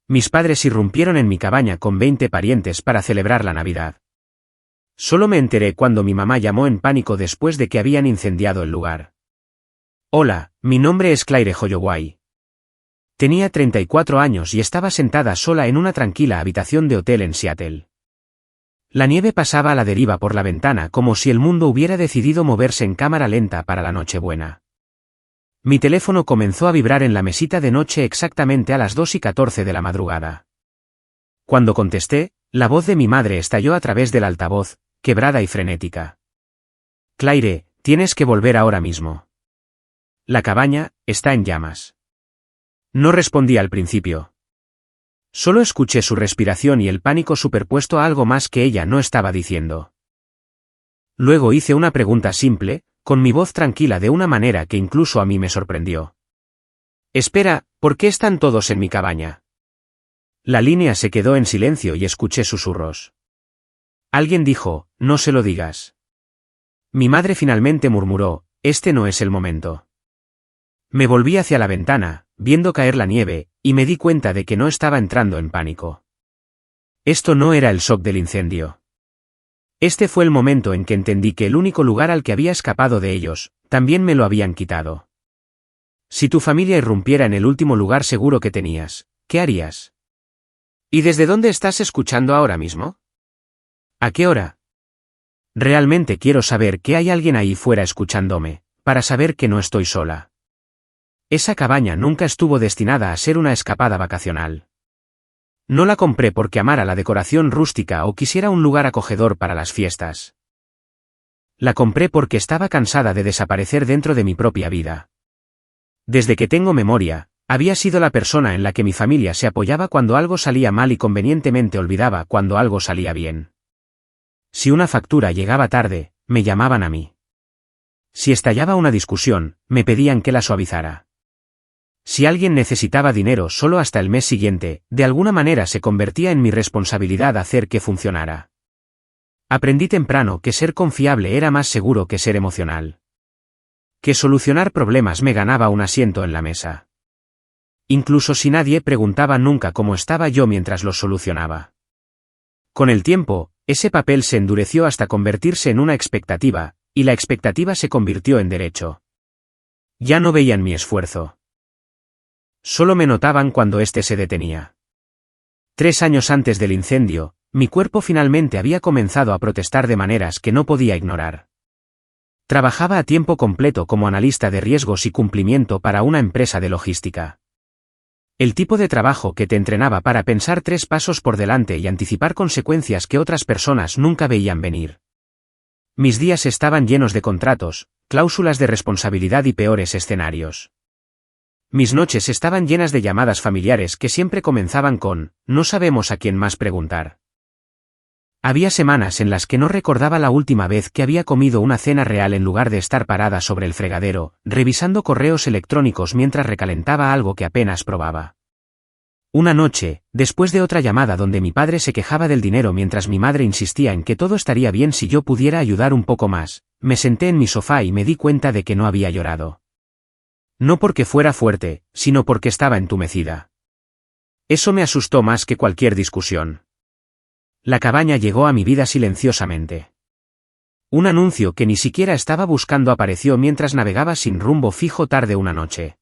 Mis padres irrumpieron en mi cabaña con 20 parientes para celebrar la Navidad. Solo me enteré cuando mi mamá llamó en pánico después de que habían incendiado el lugar. Hola, mi nombre es Claire Holloway. Tenía 34 años y estaba sentada sola en una tranquila habitación de hotel en Seattle. La nieve pasaba a la deriva por la ventana como si el mundo hubiera decidido moverse en cámara lenta para la Nochebuena. Mi teléfono comenzó a vibrar en la mesita de noche exactamente a las 2:14 de la madrugada. Cuando contesté, la voz de mi madre estalló a través del altavoz, quebrada y frenética. Claire, tienes que volver ahora mismo. La cabaña está en llamas. No respondí al principio. Solo escuché su respiración y el pánico superpuesto a algo más que ella no estaba diciendo. Luego hice una pregunta simple, con mi voz tranquila de una manera que incluso a mí me sorprendió. Espera, ¿por qué están todos en mi cabaña? La línea se quedó en silencio y escuché susurros. Alguien dijo, no se lo digas. Mi madre finalmente murmuró, este no es el momento. Me volví hacia la ventana, viendo caer la nieve, y me di cuenta de que no estaba entrando en pánico. Esto no era el shock del incendio. Este fue el momento en que entendí que el único lugar al que había escapado de ellos, también me lo habían quitado. Si tu familia irrumpiera en el último lugar seguro que tenías, ¿qué harías? ¿Y desde dónde estás escuchando ahora mismo? ¿A qué hora? Realmente quiero saber que hay alguien ahí fuera escuchándome, para saber que no estoy sola. Esa cabaña nunca estuvo destinada a ser una escapada vacacional. No la compré porque amara la decoración rústica o quisiera un lugar acogedor para las fiestas. La compré porque estaba cansada de desaparecer dentro de mi propia vida. Desde que tengo memoria, había sido la persona en la que mi familia se apoyaba cuando algo salía mal y convenientemente olvidaba cuando algo salía bien. Si una factura llegaba tarde, me llamaban a mí. Si estallaba una discusión, me pedían que la suavizara. Si alguien necesitaba dinero solo hasta el mes siguiente, de alguna manera se convertía en mi responsabilidad hacer que funcionara. Aprendí temprano que ser confiable era más seguro que ser emocional. Que solucionar problemas me ganaba un asiento en la mesa. Incluso si nadie preguntaba nunca cómo estaba yo mientras los solucionaba. Con el tiempo, ese papel se endureció hasta convertirse en una expectativa, y la expectativa se convirtió en derecho. Ya no veían mi esfuerzo. Solo me notaban cuando éste se detenía. 3 años antes del incendio, mi cuerpo finalmente había comenzado a protestar de maneras que no podía ignorar. Trabajaba a tiempo completo como analista de riesgos y cumplimiento para una empresa de logística. El tipo de trabajo que te entrenaba para pensar 3 pasos por delante y anticipar consecuencias que otras personas nunca veían venir. Mis días estaban llenos de contratos, cláusulas de responsabilidad y peores escenarios. Mis noches estaban llenas de llamadas familiares que siempre comenzaban con, no sabemos a quién más preguntar. Había semanas en las que no recordaba la última vez que había comido una cena real en lugar de estar parada sobre el fregadero, revisando correos electrónicos mientras recalentaba algo que apenas probaba. Una noche, después de otra llamada donde mi padre se quejaba del dinero mientras mi madre insistía en que todo estaría bien si yo pudiera ayudar un poco más, me senté en mi sofá y me di cuenta de que no había llorado. No porque fuera fuerte, sino porque estaba entumecida. Eso me asustó más que cualquier discusión. La cabaña llegó a mi vida silenciosamente. Un anuncio que ni siquiera estaba buscando apareció mientras navegaba sin rumbo fijo tarde una noche.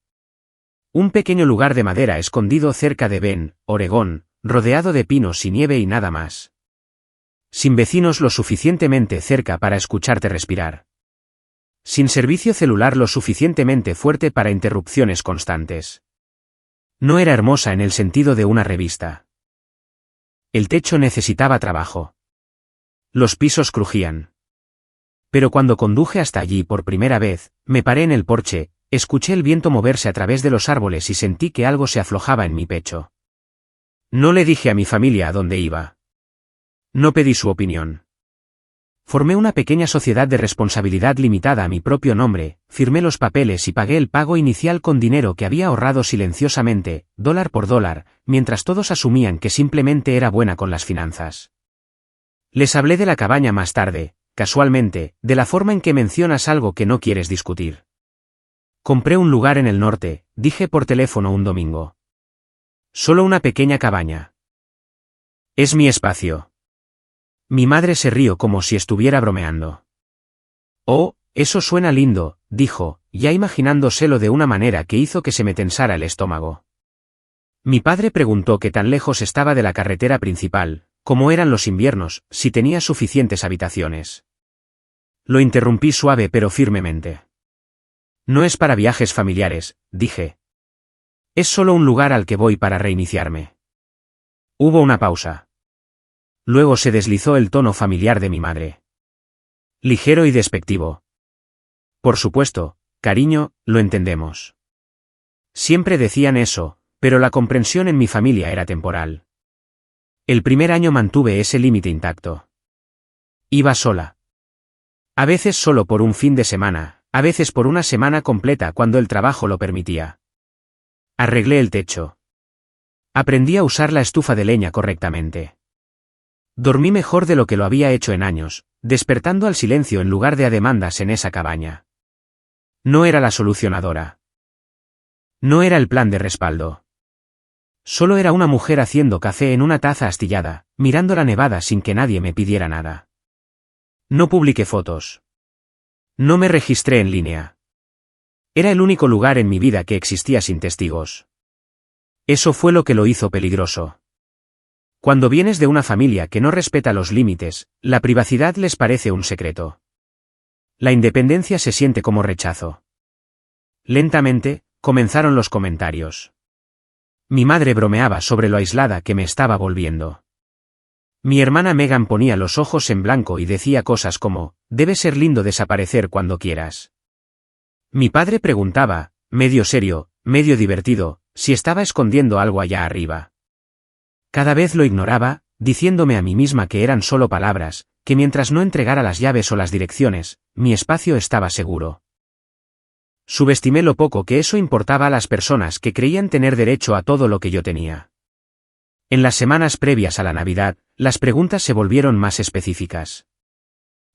Un pequeño lugar de madera escondido cerca de Bend, Oregón, rodeado de pinos y nieve y nada más. Sin vecinos lo suficientemente cerca para escucharte respirar. Sin servicio celular lo suficientemente fuerte para interrupciones constantes. No era hermosa en el sentido de una revista. El techo necesitaba trabajo. Los pisos crujían. Pero cuando conduje hasta allí por primera vez, me paré en el porche, escuché el viento moverse a través de los árboles y sentí que algo se aflojaba en mi pecho. No le dije a mi familia a dónde iba. No pedí su opinión. Formé una pequeña sociedad de responsabilidad limitada a mi propio nombre, firmé los papeles y pagué el pago inicial con dinero que había ahorrado silenciosamente, dólar por dólar, mientras todos asumían que simplemente era buena con las finanzas. Les hablé de la cabaña más tarde, casualmente, de la forma en que mencionas algo que no quieres discutir. Compré un lugar en el norte, dije por teléfono un domingo. Solo una pequeña cabaña. Es mi espacio. Mi madre se rió como si estuviera bromeando. Oh, eso suena lindo, dijo, ya imaginándoselo de una manera que hizo que se me tensara el estómago. Mi padre preguntó qué tan lejos estaba de la carretera principal, cómo eran los inviernos, si tenía suficientes habitaciones. Lo interrumpí suave pero firmemente. No es para viajes familiares, dije. Es solo un lugar al que voy para reiniciarme. Hubo una pausa. Luego se deslizó el tono familiar de mi madre. Ligero y despectivo. Por supuesto, cariño, lo entendemos. Siempre decían eso, pero la comprensión en mi familia era temporal. El primer año mantuve ese límite intacto. Iba sola. A veces solo por un fin de semana, a veces por una semana completa cuando el trabajo lo permitía. Arreglé el techo. Aprendí a usar la estufa de leña correctamente. Dormí mejor de lo que lo había hecho en años, despertando al silencio en lugar de a demandas en esa cabaña. No era la solucionadora. No era el plan de respaldo. Solo era una mujer haciendo café en una taza astillada, mirando la nevada sin que nadie me pidiera nada. No publiqué fotos. No me registré en línea. Era el único lugar en mi vida que existía sin testigos. Eso fue lo que lo hizo peligroso. Cuando vienes de una familia que no respeta los límites, la privacidad les parece un secreto. La independencia se siente como rechazo. Lentamente, comenzaron los comentarios. Mi madre bromeaba sobre lo aislada que me estaba volviendo. Mi hermana Megan ponía los ojos en blanco y decía cosas como, debe ser lindo desaparecer cuando quieras. Mi padre preguntaba, medio serio, medio divertido, si estaba escondiendo algo allá arriba. Cada vez lo ignoraba, diciéndome a mí misma que eran solo palabras, que mientras no entregara las llaves o las direcciones, mi espacio estaba seguro. Subestimé lo poco que eso importaba a las personas que creían tener derecho a todo lo que yo tenía. En las semanas previas a la Navidad, las preguntas se volvieron más específicas.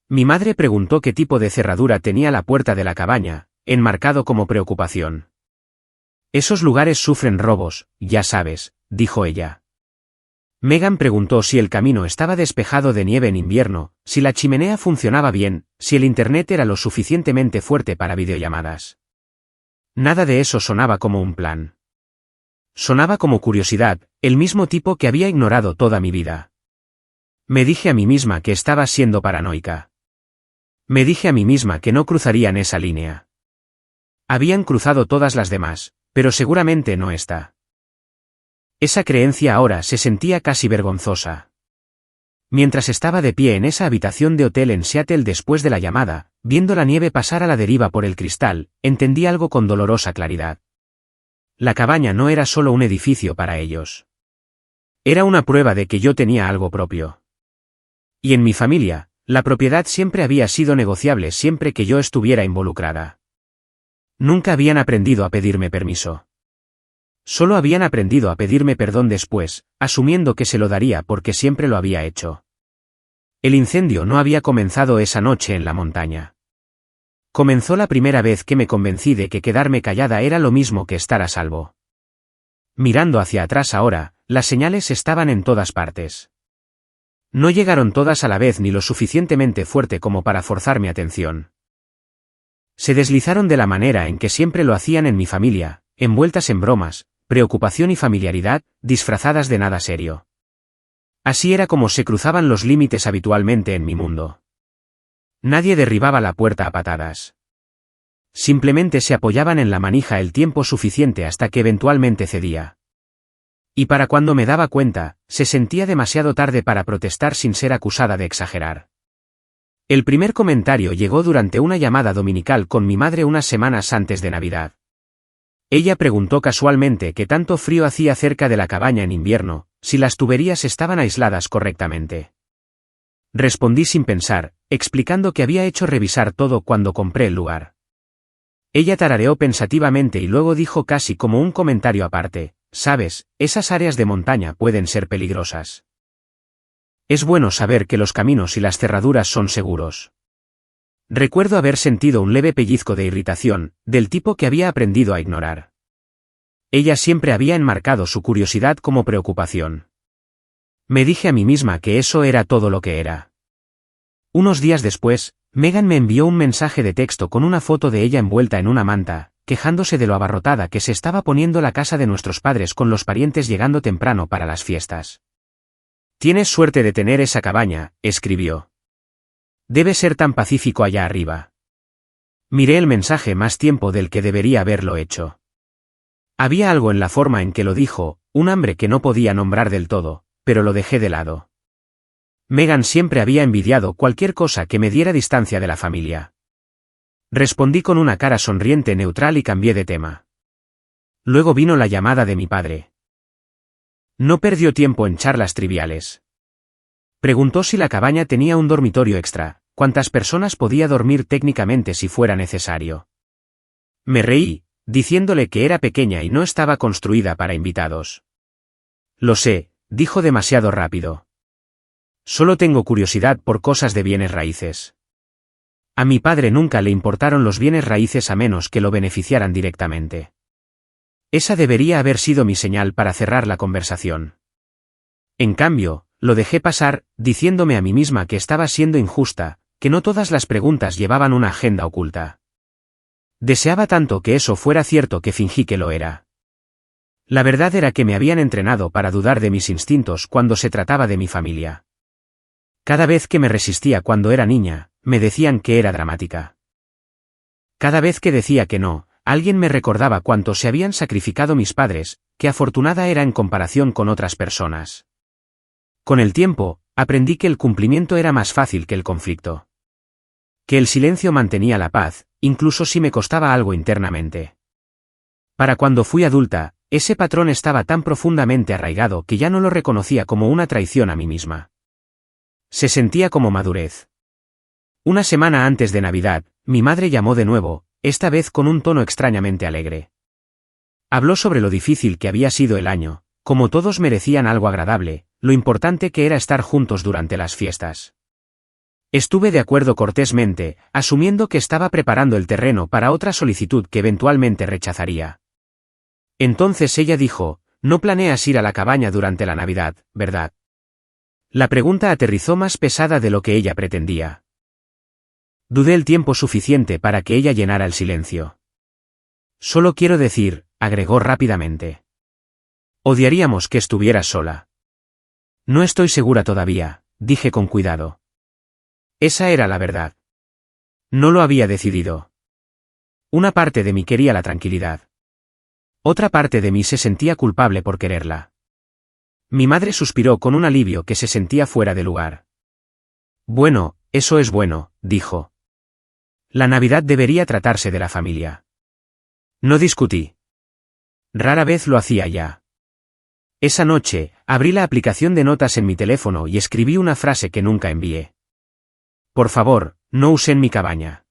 Mi madre preguntó qué tipo de cerradura tenía la puerta de la cabaña, enmarcado como preocupación. Esos lugares sufren robos, ya sabes, dijo ella. Megan preguntó si el camino estaba despejado de nieve en invierno, si la chimenea funcionaba bien, si el internet era lo suficientemente fuerte para videollamadas. Nada de eso sonaba como un plan. Sonaba como curiosidad, el mismo tipo que había ignorado toda mi vida. Me dije a mí misma que estaba siendo paranoica. Me dije a mí misma que no cruzarían esa línea. Habían cruzado todas las demás, pero seguramente no esta. Esa creencia ahora se sentía casi vergonzosa. Mientras estaba de pie en esa habitación de hotel en Seattle después de la llamada, viendo la nieve pasar a la deriva por el cristal, entendí algo con dolorosa claridad. La cabaña no era solo un edificio para ellos. Era una prueba de que yo tenía algo propio. Y en mi familia, la propiedad siempre había sido negociable siempre que yo estuviera involucrada. Nunca habían aprendido a pedirme permiso. Solo habían aprendido a pedirme perdón después, asumiendo que se lo daría porque siempre lo había hecho. El incendio no había comenzado esa noche en la montaña. Comenzó la primera vez que me convencí de que quedarme callada era lo mismo que estar a salvo. Mirando hacia atrás ahora, las señales estaban en todas partes. No llegaron todas a la vez ni lo suficientemente fuerte como para forzar mi atención. Se deslizaron de la manera en que siempre lo hacían en mi familia, envueltas en bromas, preocupación y familiaridad, disfrazadas de nada serio. Así era como se cruzaban los límites habitualmente en mi mundo. Nadie derribaba la puerta a patadas. Simplemente se apoyaban en la manija el tiempo suficiente hasta que eventualmente cedía. Y para cuando me daba cuenta, se sentía demasiado tarde para protestar sin ser acusada de exagerar. El primer comentario llegó durante una llamada dominical con mi madre unas semanas antes de Navidad. Ella preguntó casualmente qué tanto frío hacía cerca de la cabaña en invierno, si las tuberías estaban aisladas correctamente. Respondí sin pensar, explicando que había hecho revisar todo cuando compré el lugar. Ella tarareó pensativamente y luego dijo casi como un comentario aparte, «Sabes, esas áreas de montaña pueden ser peligrosas. Es bueno saber que los caminos y las cerraduras son seguros». Recuerdo haber sentido un leve pellizco de irritación, del tipo que había aprendido a ignorar. Ella siempre había enmarcado su curiosidad como preocupación. Me dije a mí misma que eso era todo lo que era. Unos días después, Megan me envió un mensaje de texto con una foto de ella envuelta en una manta, quejándose de lo abarrotada que se estaba poniendo la casa de nuestros padres con los parientes llegando temprano para las fiestas. «Tienes suerte de tener esa cabaña», escribió. «Debe ser tan pacífico allá arriba». Miré el mensaje más tiempo del que debería haberlo hecho. Había algo en la forma en que lo dijo, un hambre que no podía nombrar del todo, pero lo dejé de lado. Megan siempre había envidiado cualquier cosa que me diera distancia de la familia. Respondí con una cara sonriente neutral y cambié de tema. Luego vino la llamada de mi padre. No perdió tiempo en charlas triviales. Preguntó si la cabaña tenía un dormitorio extra, cuántas personas podía dormir técnicamente si fuera necesario. Me reí, diciéndole que era pequeña y no estaba construida para invitados. Lo sé, dijo demasiado rápido. Solo tengo curiosidad por cosas de bienes raíces. A mi padre nunca le importaron los bienes raíces a menos que lo beneficiaran directamente. Esa debería haber sido mi señal para cerrar la conversación. En cambio, lo dejé pasar, diciéndome a mí misma que estaba siendo injusta, que no todas las preguntas llevaban una agenda oculta. Deseaba tanto que eso fuera cierto que fingí que lo era. La verdad era que me habían entrenado para dudar de mis instintos cuando se trataba de mi familia. Cada vez que me resistía cuando era niña, me decían que era dramática. Cada vez que decía que no, alguien me recordaba cuánto se habían sacrificado mis padres, que afortunada era en comparación con otras personas. Con el tiempo, aprendí que el cumplimiento era más fácil que el conflicto. Que el silencio mantenía la paz, incluso si me costaba algo internamente. Para cuando fui adulta, ese patrón estaba tan profundamente arraigado que ya no lo reconocía como una traición a mí misma. Se sentía como madurez. Una semana antes de Navidad, mi madre llamó de nuevo, esta vez con un tono extrañamente alegre. Habló sobre lo difícil que había sido el año, como todos merecían algo agradable, lo importante que era estar juntos durante las fiestas. Estuve de acuerdo cortésmente, asumiendo que estaba preparando el terreno para otra solicitud que eventualmente rechazaría. Entonces ella dijo, «No planeas ir a la cabaña durante la Navidad, ¿verdad?» La pregunta aterrizó más pesada de lo que ella pretendía. Dudé el tiempo suficiente para que ella llenara el silencio. «Solo quiero decir», agregó rápidamente. «Odiaríamos que estuvieras sola». «No estoy segura todavía», dije con cuidado. Esa era la verdad. No lo había decidido. Una parte de mí quería la tranquilidad. Otra parte de mí se sentía culpable por quererla. Mi madre suspiró con un alivio que se sentía fuera de lugar. «Bueno, eso es bueno», dijo. «La Navidad debería tratarse de la familia». No discutí. Rara vez lo hacía ya. Esa noche, abrí la aplicación de notas en mi teléfono y escribí una frase que nunca envié. «Por favor, no usen mi cabaña».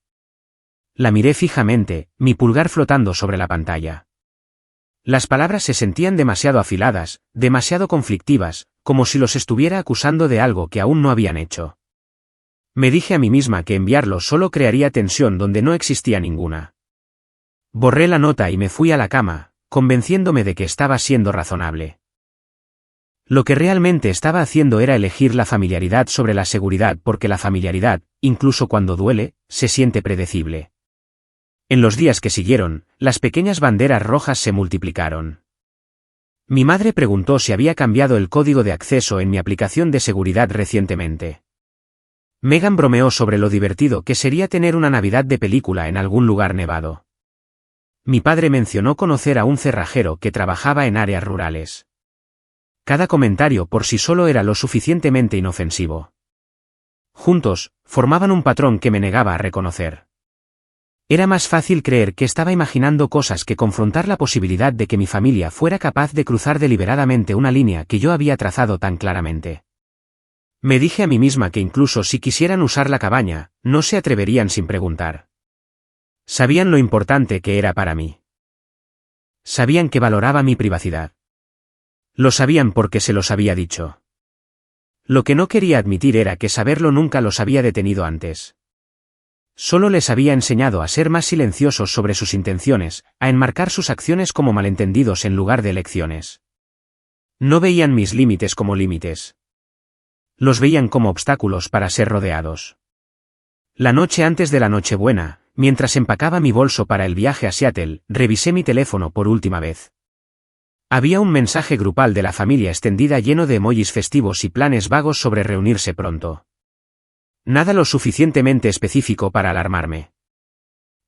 La miré fijamente, mi pulgar flotando sobre la pantalla. Las palabras se sentían demasiado afiladas, demasiado conflictivas, como si los estuviera acusando de algo que aún no habían hecho. Me dije a mí misma que enviarlo solo crearía tensión donde no existía ninguna. Borré la nota y me fui a la cama, convenciéndome de que estaba siendo razonable. Lo que realmente estaba haciendo era elegir la familiaridad sobre la seguridad porque la familiaridad, incluso cuando duele, se siente predecible. En los días que siguieron, las pequeñas banderas rojas se multiplicaron. Mi madre preguntó si había cambiado el código de acceso en mi aplicación de seguridad recientemente. Megan bromeó sobre lo divertido que sería tener una Navidad de película en algún lugar nevado. Mi padre mencionó conocer a un cerrajero que trabajaba en áreas rurales. Cada comentario por sí solo era lo suficientemente inofensivo. Juntos, formaban un patrón que me negaba a reconocer. Era más fácil creer que estaba imaginando cosas que confrontar la posibilidad de que mi familia fuera capaz de cruzar deliberadamente una línea que yo había trazado tan claramente. Me dije a mí misma que incluso si quisieran usar la cabaña, no se atreverían sin preguntar. Sabían lo importante que era para mí. Sabían que valoraba mi privacidad. Lo sabían porque se los había dicho. Lo que no quería admitir era que saberlo nunca los había detenido antes. Solo les había enseñado a ser más silenciosos sobre sus intenciones, a enmarcar sus acciones como malentendidos en lugar de elecciones. No veían mis límites como límites. Los veían como obstáculos para ser rodeados. La noche antes de la Nochebuena, mientras empacaba mi bolso para el viaje a Seattle, revisé mi teléfono por última vez. Había un mensaje grupal de la familia extendida lleno de emojis festivos y planes vagos sobre reunirse pronto. Nada lo suficientemente específico para alarmarme.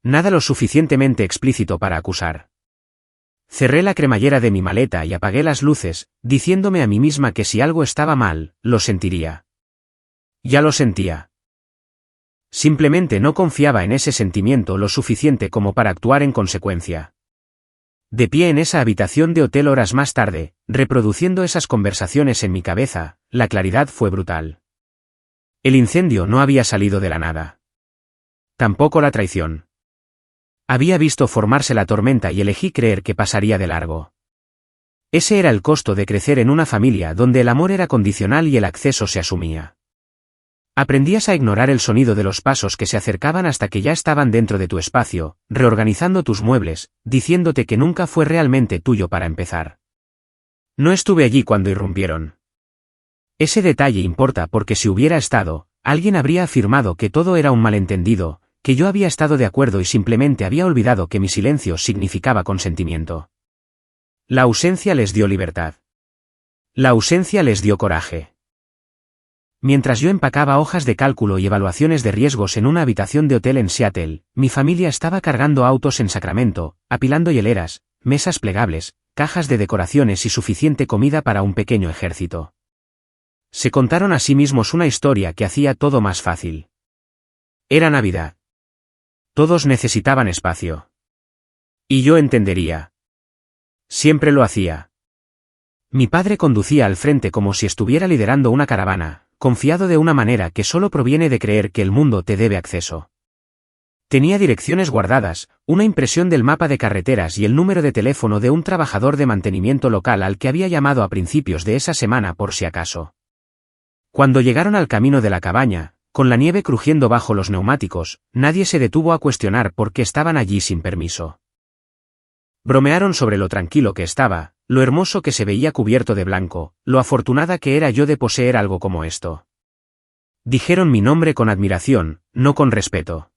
Nada lo suficientemente explícito para acusar. Cerré la cremallera de mi maleta y apagué las luces, diciéndome a mí misma que si algo estaba mal, lo sentiría. Ya lo sentía. Simplemente no confiaba en ese sentimiento lo suficiente como para actuar en consecuencia. De pie en esa habitación de hotel horas más tarde, reproduciendo esas conversaciones en mi cabeza, la claridad fue brutal. El incendio no había salido de la nada. Tampoco la traición. Había visto formarse la tormenta y elegí creer que pasaría de largo. Ese era el costo de crecer en una familia donde el amor era condicional y el acceso se asumía. Aprendías a ignorar el sonido de los pasos que se acercaban hasta que ya estaban dentro de tu espacio, reorganizando tus muebles, diciéndote que nunca fue realmente tuyo para empezar. No estuve allí cuando irrumpieron. Ese detalle importa porque si hubiera estado, alguien habría afirmado que todo era un malentendido, que yo había estado de acuerdo y simplemente había olvidado que mi silencio significaba consentimiento. La ausencia les dio libertad. La ausencia les dio coraje. Mientras yo empacaba hojas de cálculo y evaluaciones de riesgos en una habitación de hotel en Seattle, mi familia estaba cargando autos en Sacramento, apilando hieleras, mesas plegables, cajas de decoraciones y suficiente comida para un pequeño ejército. Se contaron a sí mismos una historia que hacía todo más fácil. Era Navidad. Todos necesitaban espacio. Y yo entendería. Siempre lo hacía. Mi padre conducía al frente como si estuviera liderando una caravana, confiado de una manera que solo proviene de creer que el mundo te debe acceso. Tenía direcciones guardadas, una impresión del mapa de carreteras y el número de teléfono de un trabajador de mantenimiento local al que había llamado a principios de esa semana por si acaso. Cuando llegaron al camino de la cabaña, con la nieve crujiendo bajo los neumáticos, nadie se detuvo a cuestionar por qué estaban allí sin permiso. Bromearon sobre lo tranquilo que estaba, lo hermoso que se veía cubierto de blanco, lo afortunada que era yo de poseer algo como esto. Dijeron mi nombre con admiración, no con respeto.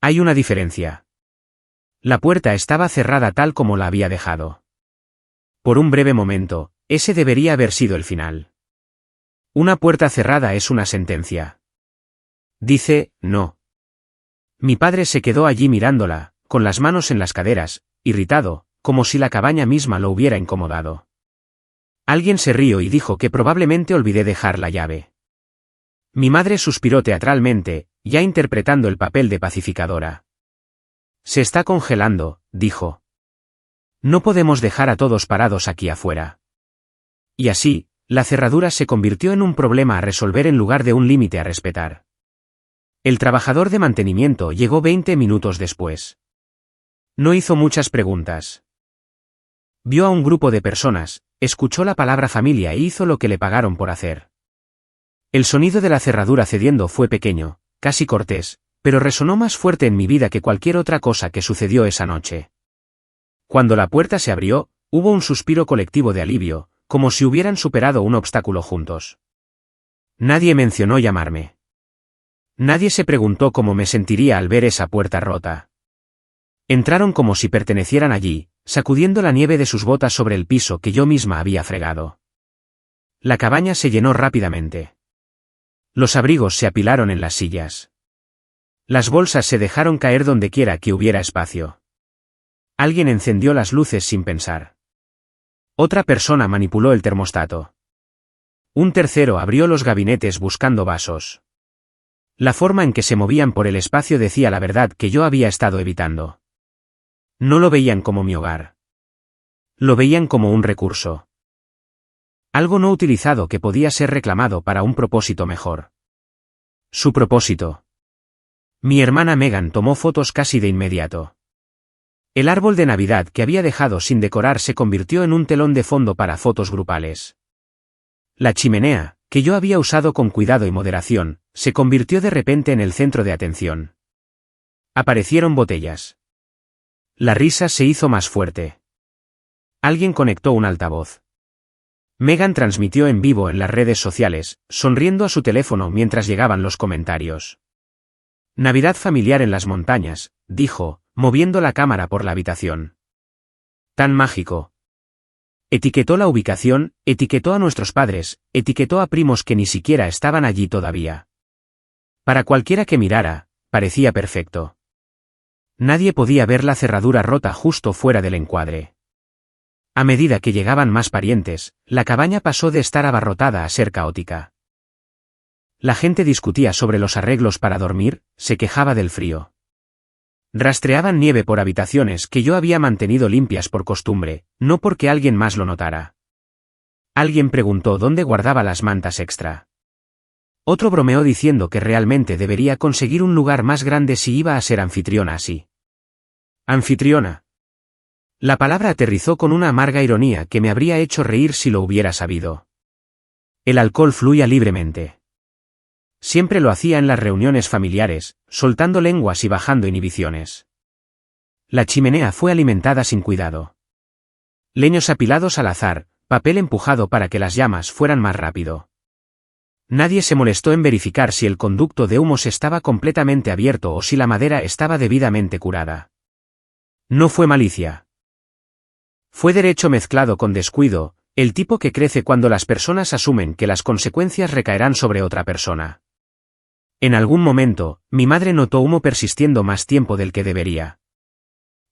Hay una diferencia. La puerta estaba cerrada tal como la había dejado. Por un breve momento, ese debería haber sido el final. Una puerta cerrada es una sentencia. Dice, no. Mi padre se quedó allí mirándola, con las manos en las caderas, irritado, como si la cabaña misma lo hubiera incomodado. Alguien se rió y dijo que probablemente olvidé dejar la llave. Mi madre suspiró teatralmente, ya interpretando el papel de pacificadora. Se está congelando, dijo. No podemos dejar a todos parados aquí afuera. Y así, la cerradura se convirtió en un problema a resolver en lugar de un límite a respetar. El trabajador de mantenimiento llegó 20 minutos después. No hizo muchas preguntas. Vio a un grupo de personas, escuchó la palabra familia e hizo lo que le pagaron por hacer. El sonido de la cerradura cediendo fue pequeño, casi cortés, pero resonó más fuerte en mi vida que cualquier otra cosa que sucedió esa noche. Cuando la puerta se abrió, hubo un suspiro colectivo de alivio, como si hubieran superado un obstáculo juntos. Nadie mencionó llamarme. Nadie se preguntó cómo me sentiría al ver esa puerta rota. Entraron como si pertenecieran allí, sacudiendo la nieve de sus botas sobre el piso que yo misma había fregado. La cabaña se llenó rápidamente. Los abrigos se apilaron en las sillas. Las bolsas se dejaron caer donde quiera que hubiera espacio. Alguien encendió las luces sin pensar. Otra persona manipuló el termostato. Un tercero abrió los gabinetes buscando vasos. La forma en que se movían por el espacio decía la verdad que yo había estado evitando. No lo veían como mi hogar. Lo veían como un recurso. Algo no utilizado que podía ser reclamado para un propósito mejor. Su propósito. Mi hermana Megan tomó fotos casi de inmediato. El árbol de Navidad que había dejado sin decorar se convirtió en un telón de fondo para fotos grupales. La chimenea, que yo había usado con cuidado y moderación, se convirtió de repente en el centro de atención. Aparecieron botellas. La risa se hizo más fuerte. Alguien conectó un altavoz. Megan transmitió en vivo en las redes sociales, sonriendo a su teléfono mientras llegaban los comentarios. Navidad familiar en las montañas, dijo, moviendo la cámara por la habitación. Tan mágico. Etiquetó la ubicación, etiquetó a nuestros padres, etiquetó a primos que ni siquiera estaban allí todavía. Para cualquiera que mirara, parecía perfecto. Nadie podía ver la cerradura rota justo fuera del encuadre. A medida que llegaban más parientes, la cabaña pasó de estar abarrotada a ser caótica. La gente discutía sobre los arreglos para dormir, se quejaba del frío. Rastreaban nieve por habitaciones que yo había mantenido limpias por costumbre, no porque alguien más lo notara. Alguien preguntó dónde guardaba las mantas extra. Otro bromeó diciendo que realmente debería conseguir un lugar más grande si iba a ser anfitriona así. Anfitriona. La palabra aterrizó con una amarga ironía que me habría hecho reír si lo hubiera sabido. El alcohol fluía libremente. Siempre lo hacía en las reuniones familiares, soltando lenguas y bajando inhibiciones. La chimenea fue alimentada sin cuidado. Leños apilados al azar, papel empujado para que las llamas fueran más rápido. Nadie se molestó en verificar si el conducto de humos estaba completamente abierto o si la madera estaba debidamente curada. No fue malicia. Fue derecho mezclado con descuido, el tipo que crece cuando las personas asumen que las consecuencias recaerán sobre otra persona. En algún momento, mi madre notó humo persistiendo más tiempo del que debería.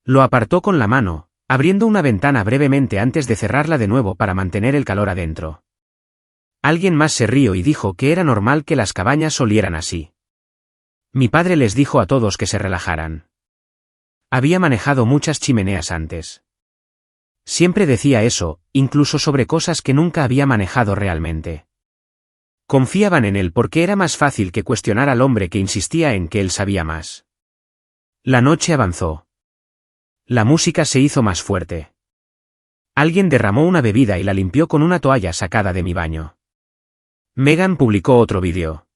Lo apartó con la mano, abriendo una ventana brevemente antes de cerrarla de nuevo para mantener el calor adentro. Alguien más se rió y dijo que era normal que las cabañas olieran así. Mi padre les dijo a todos que se relajaran. Había manejado muchas chimeneas antes. Siempre decía eso, incluso sobre cosas que nunca había manejado realmente. Confiaban en él porque era más fácil que cuestionar al hombre que insistía en que él sabía más. La noche avanzó. La música se hizo más fuerte. Alguien derramó una bebida y la limpió con una toalla sacada de mi baño. Megan publicó otro vídeo.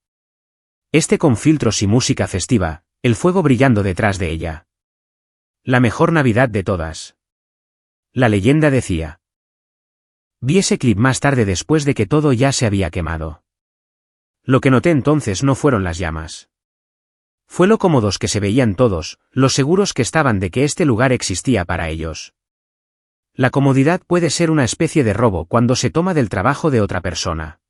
Este con filtros y música festiva, el fuego brillando detrás de ella. La mejor Navidad de todas. La leyenda decía. Vi ese clip más tarde después de que todo ya se había quemado. Lo que noté entonces no fueron las llamas. Fue lo cómodos que se veían todos, lo seguros que estaban de que este lugar existía para ellos. La comodidad puede ser una especie de robo cuando se toma del trabajo de otra persona.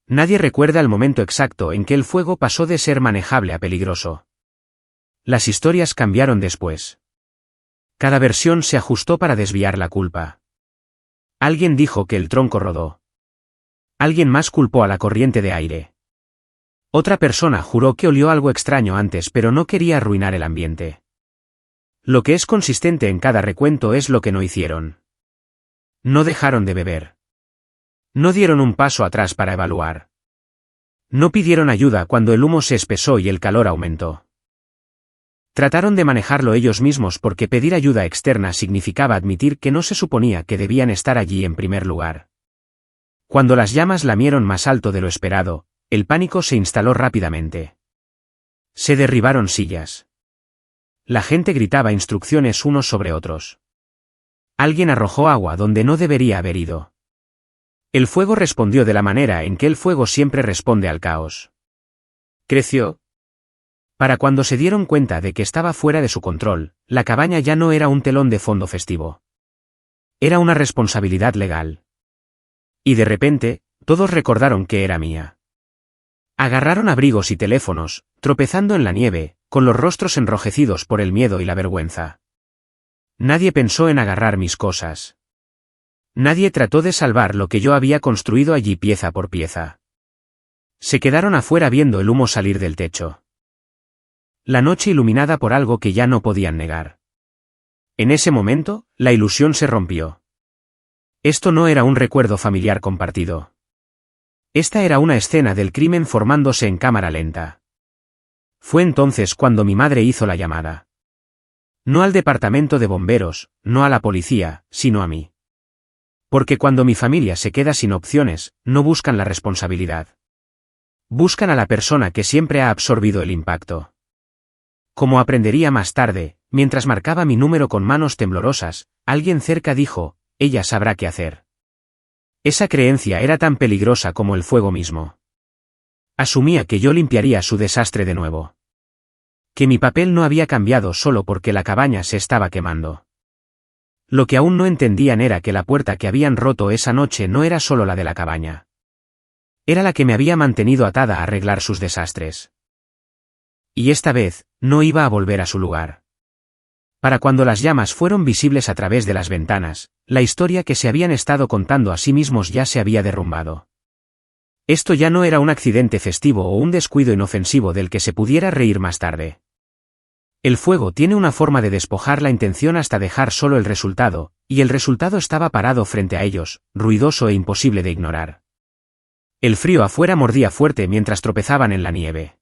Nadie recuerda el momento exacto en que el fuego pasó de ser manejable a peligroso. Las historias cambiaron después. Cada versión se ajustó para desviar la culpa. Alguien dijo que el tronco rodó. Alguien más culpó a la corriente de aire. Otra persona juró que olió algo extraño antes pero no quería arruinar el ambiente. Lo que es consistente en cada recuento es lo que no hicieron. No dejaron de beber. No dieron un paso atrás para evaluar. No pidieron ayuda cuando el humo se espesó y el calor aumentó. Trataron de manejarlo ellos mismos porque pedir ayuda externa significaba admitir que no se suponía que debían estar allí en primer lugar. Cuando las llamas lamieron más alto de lo esperado, el pánico se instaló rápidamente. Se derribaron sillas. La gente gritaba instrucciones unos sobre otros. Alguien arrojó agua donde no debería haber ido. El fuego respondió de la manera en que el fuego siempre responde al caos. Creció. Para cuando se dieron cuenta de que estaba fuera de su control, la cabaña ya no era un telón de fondo festivo. Era una responsabilidad legal. Y de repente, todos recordaron que era mía. Agarraron abrigos y teléfonos, tropezando en la nieve, con los rostros enrojecidos por el miedo y la vergüenza. Nadie pensó en agarrar mis cosas. Nadie trató de salvar lo que yo había construido allí pieza por pieza. Se quedaron afuera viendo el humo salir del techo. La noche iluminada por algo que ya no podían negar. En ese momento, la ilusión se rompió. Esto no era un recuerdo familiar compartido. Esta era una escena del crimen formándose en cámara lenta. Fue entonces cuando mi madre hizo la llamada. No al departamento de bomberos, no a la policía, sino a mí. Porque cuando mi familia se queda sin opciones, no buscan la responsabilidad. Buscan a la persona que siempre ha absorbido el impacto. Como aprendería más tarde, mientras marcaba mi número con manos temblorosas, alguien cerca dijo, ella sabrá qué hacer. Esa creencia era tan peligrosa como el fuego mismo. Asumía que yo limpiaría su desastre de nuevo. Que mi papel no había cambiado solo porque la cabaña se estaba quemando. Lo que aún no entendían era que la puerta que habían roto esa noche no era solo la de la cabaña. Era la que me había mantenido atada a arreglar sus desastres. Y esta vez, no iba a volver a su lugar. Para cuando las llamas fueron visibles a través de las ventanas, la historia que se habían estado contando a sí mismos ya se había derrumbado. Esto ya no era un accidente festivo o un descuido inofensivo del que se pudiera reír más tarde. El fuego tiene una forma de despojar la intención hasta dejar solo el resultado, y el resultado estaba parado frente a ellos, ruidoso e imposible de ignorar. El frío afuera mordía fuerte mientras tropezaban en la nieve.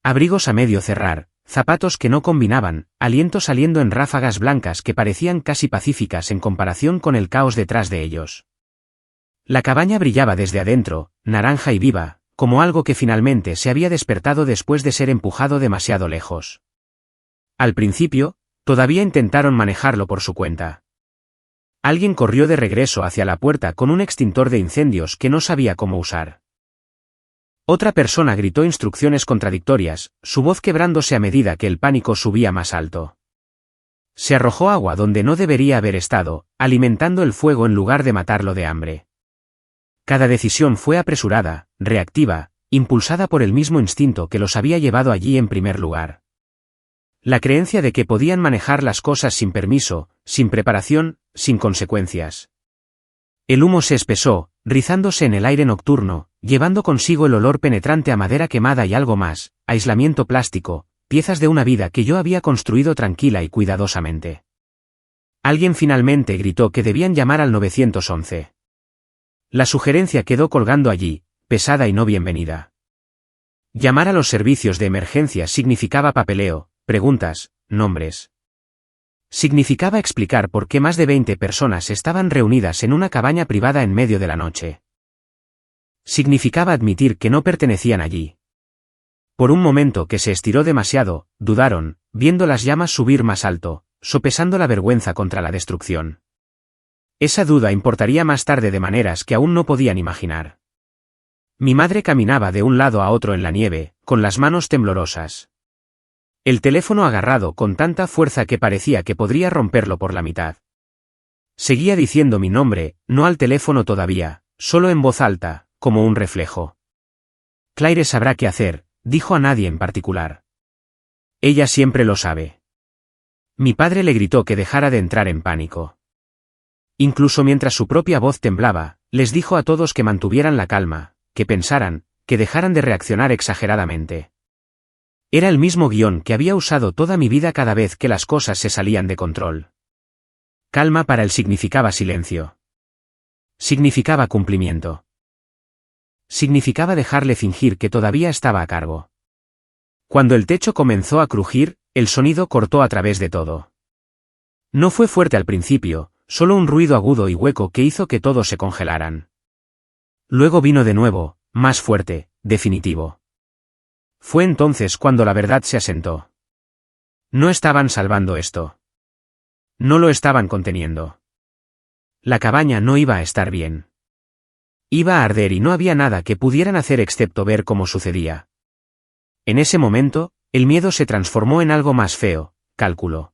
Abrigos a medio cerrar, zapatos que no combinaban, aliento saliendo en ráfagas blancas que parecían casi pacíficas en comparación con el caos detrás de ellos. La cabaña brillaba desde adentro, naranja y viva, como algo que finalmente se había despertado después de ser empujado demasiado lejos. Al principio, todavía intentaron manejarlo por su cuenta. Alguien corrió de regreso hacia la puerta con un extintor de incendios que no sabía cómo usar. Otra persona gritó instrucciones contradictorias, su voz quebrándose a medida que el pánico subía más alto. Se arrojó agua donde no debería haber estado, alimentando el fuego en lugar de matarlo de hambre. Cada decisión fue apresurada, reactiva, impulsada por el mismo instinto que los había llevado allí en primer lugar. La creencia de que podían manejar las cosas sin permiso, sin preparación, sin consecuencias. El humo se espesó, rizándose en el aire nocturno, llevando consigo el olor penetrante a madera quemada y algo más, aislamiento plástico, piezas de una vida que yo había construido tranquila y cuidadosamente. Alguien finalmente gritó que debían llamar al 911. La sugerencia quedó colgando allí, pesada y no bienvenida. Llamar a los servicios de emergencia significaba papeleo, preguntas, nombres. Significaba explicar por qué más de 20 personas estaban reunidas en una cabaña privada en medio de la noche. Significaba admitir que no pertenecían allí. Por un momento que se estiró demasiado, dudaron, viendo las llamas subir más alto, sopesando la vergüenza contra la destrucción. Esa duda importaría más tarde de maneras que aún no podían imaginar. Mi madre caminaba de un lado a otro en la nieve, con las manos temblorosas. El teléfono agarrado con tanta fuerza que parecía que podría romperlo por la mitad. Seguía diciendo mi nombre, no al teléfono todavía, solo en voz alta, como un reflejo. Claire sabrá qué hacer, dijo a nadie en particular. Ella siempre lo sabe. Mi padre le gritó que dejara de entrar en pánico. Incluso mientras su propia voz temblaba, les dijo a todos que mantuvieran la calma, que pensaran, que dejaran de reaccionar exageradamente. Era el mismo guión que había usado toda mi vida cada vez que las cosas se salían de control. Calma para él significaba silencio. Significaba cumplimiento. Significaba dejarle fingir que todavía estaba a cargo. Cuando el techo comenzó a crujir, el sonido cortó a través de todo. No fue fuerte al principio, solo un ruido agudo y hueco que hizo que todos se congelaran. Luego vino de nuevo, más fuerte, definitivo. Fue entonces cuando la verdad se asentó. No estaban salvando esto. No lo estaban conteniendo. La cabaña no iba a estar bien. Iba a arder y no había nada que pudieran hacer excepto ver cómo sucedía. En ese momento, el miedo se transformó en algo más feo, cálculo.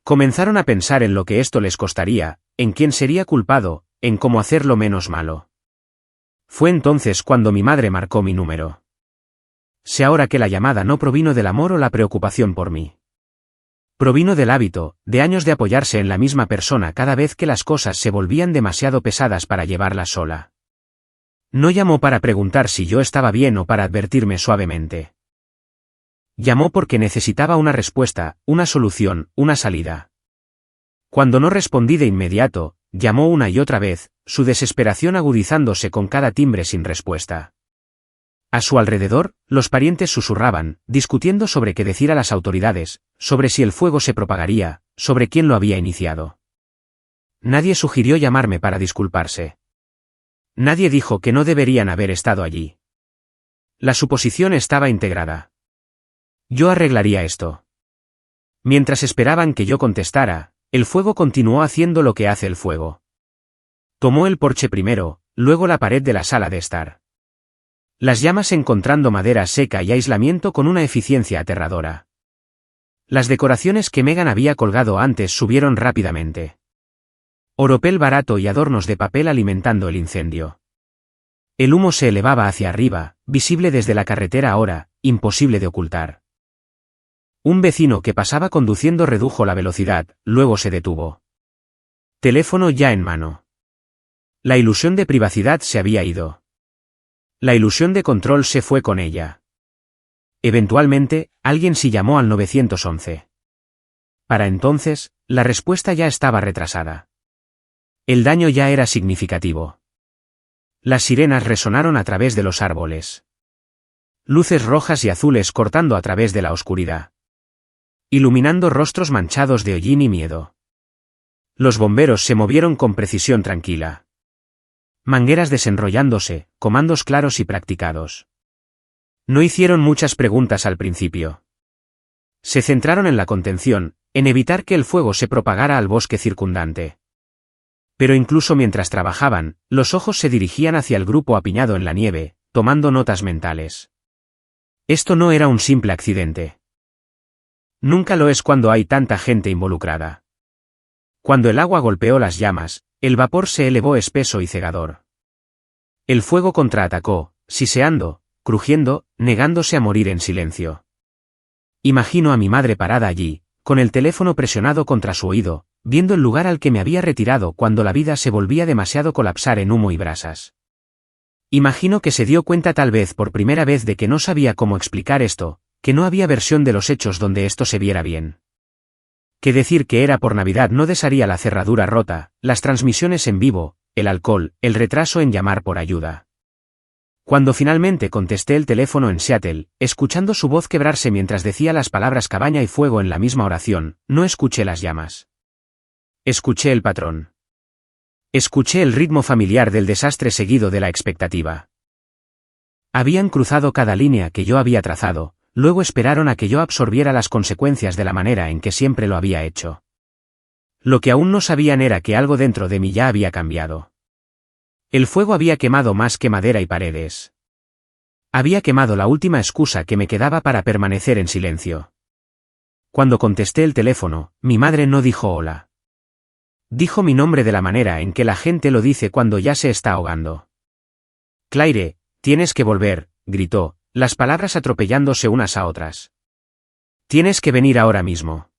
Comenzaron a pensar en lo que esto les costaría, en quién sería culpado, en cómo hacerlo menos malo. Fue entonces cuando mi madre marcó mi número. Sé ahora que la llamada no provino del amor o la preocupación por mí. Provino del hábito, de años de apoyarse en la misma persona cada vez que las cosas se volvían demasiado pesadas para llevarlas sola. No llamó para preguntar si yo estaba bien o para advertirme suavemente. Llamó porque necesitaba una respuesta, una solución, una salida. Cuando no respondí de inmediato, llamó una y otra vez, su desesperación agudizándose con cada timbre sin respuesta. A su alrededor, los parientes susurraban, discutiendo sobre qué decir a las autoridades, sobre si el fuego se propagaría, sobre quién lo había iniciado. Nadie sugirió llamarme para disculparse. Nadie dijo que no deberían haber estado allí. La suposición estaba integrada. Yo arreglaría esto. Mientras esperaban que yo contestara, el fuego continuó haciendo lo que hace el fuego. Tomó el porche primero, luego la pared de la sala de estar. Las llamas encontrando madera seca y aislamiento con una eficiencia aterradora. Las decoraciones que Megan había colgado antes subieron rápidamente. Oropel barato y adornos de papel alimentando el incendio. El humo se elevaba hacia arriba, visible desde la carretera ahora, imposible de ocultar. Un vecino que pasaba conduciendo redujo la velocidad, luego se detuvo. Teléfono ya en mano. La ilusión de privacidad se había ido. La ilusión de control se fue con ella. Eventualmente, alguien sí llamó al 911. Para entonces, la respuesta ya estaba retrasada. El daño ya era significativo. Las sirenas resonaron a través de los árboles. Luces rojas y azules cortando a través de la oscuridad. Iluminando rostros manchados de hollín y miedo. Los bomberos se movieron con precisión tranquila. Mangueras desenrollándose, comandos claros y practicados. No hicieron muchas preguntas al principio. Se centraron en la contención, en evitar que el fuego se propagara al bosque circundante. Pero incluso mientras trabajaban, los ojos se dirigían hacia el grupo apiñado en la nieve, tomando notas mentales. Esto no era un simple accidente. Nunca lo es cuando hay tanta gente involucrada. Cuando el agua golpeó las llamas, el vapor se elevó espeso y cegador. El fuego contraatacó, siseando, crujiendo, negándose a morir en silencio. Imagino a mi madre parada allí, con el teléfono presionado contra su oído, viendo el lugar al que me había retirado cuando la vida se volvía demasiado colapsar en humo y brasas. Imagino que se dio cuenta tal vez por primera vez de que no sabía cómo explicar esto, que no había versión de los hechos donde esto se viera bien. Que decir que era por Navidad no desharía la cerradura rota, las transmisiones en vivo, el alcohol, el retraso en llamar por ayuda. Cuando finalmente contesté el teléfono en Seattle, escuchando su voz quebrarse mientras decía las palabras cabaña y fuego en la misma oración, no escuché las llamas. Escuché el patrón. Escuché el ritmo familiar del desastre seguido de la expectativa. Habían cruzado cada línea que yo había trazado, luego esperaron a que yo absorbiera las consecuencias de la manera en que siempre lo había hecho. Lo que aún no sabían era que algo dentro de mí ya había cambiado. El fuego había quemado más que madera y paredes. Había quemado la última excusa que me quedaba para permanecer en silencio. Cuando contesté el teléfono, mi madre no dijo hola. Dijo mi nombre de la manera en que la gente lo dice cuando ya se está ahogando. Claire, tienes que volver, gritó, las palabras atropellándose unas a otras. Tienes que venir ahora mismo.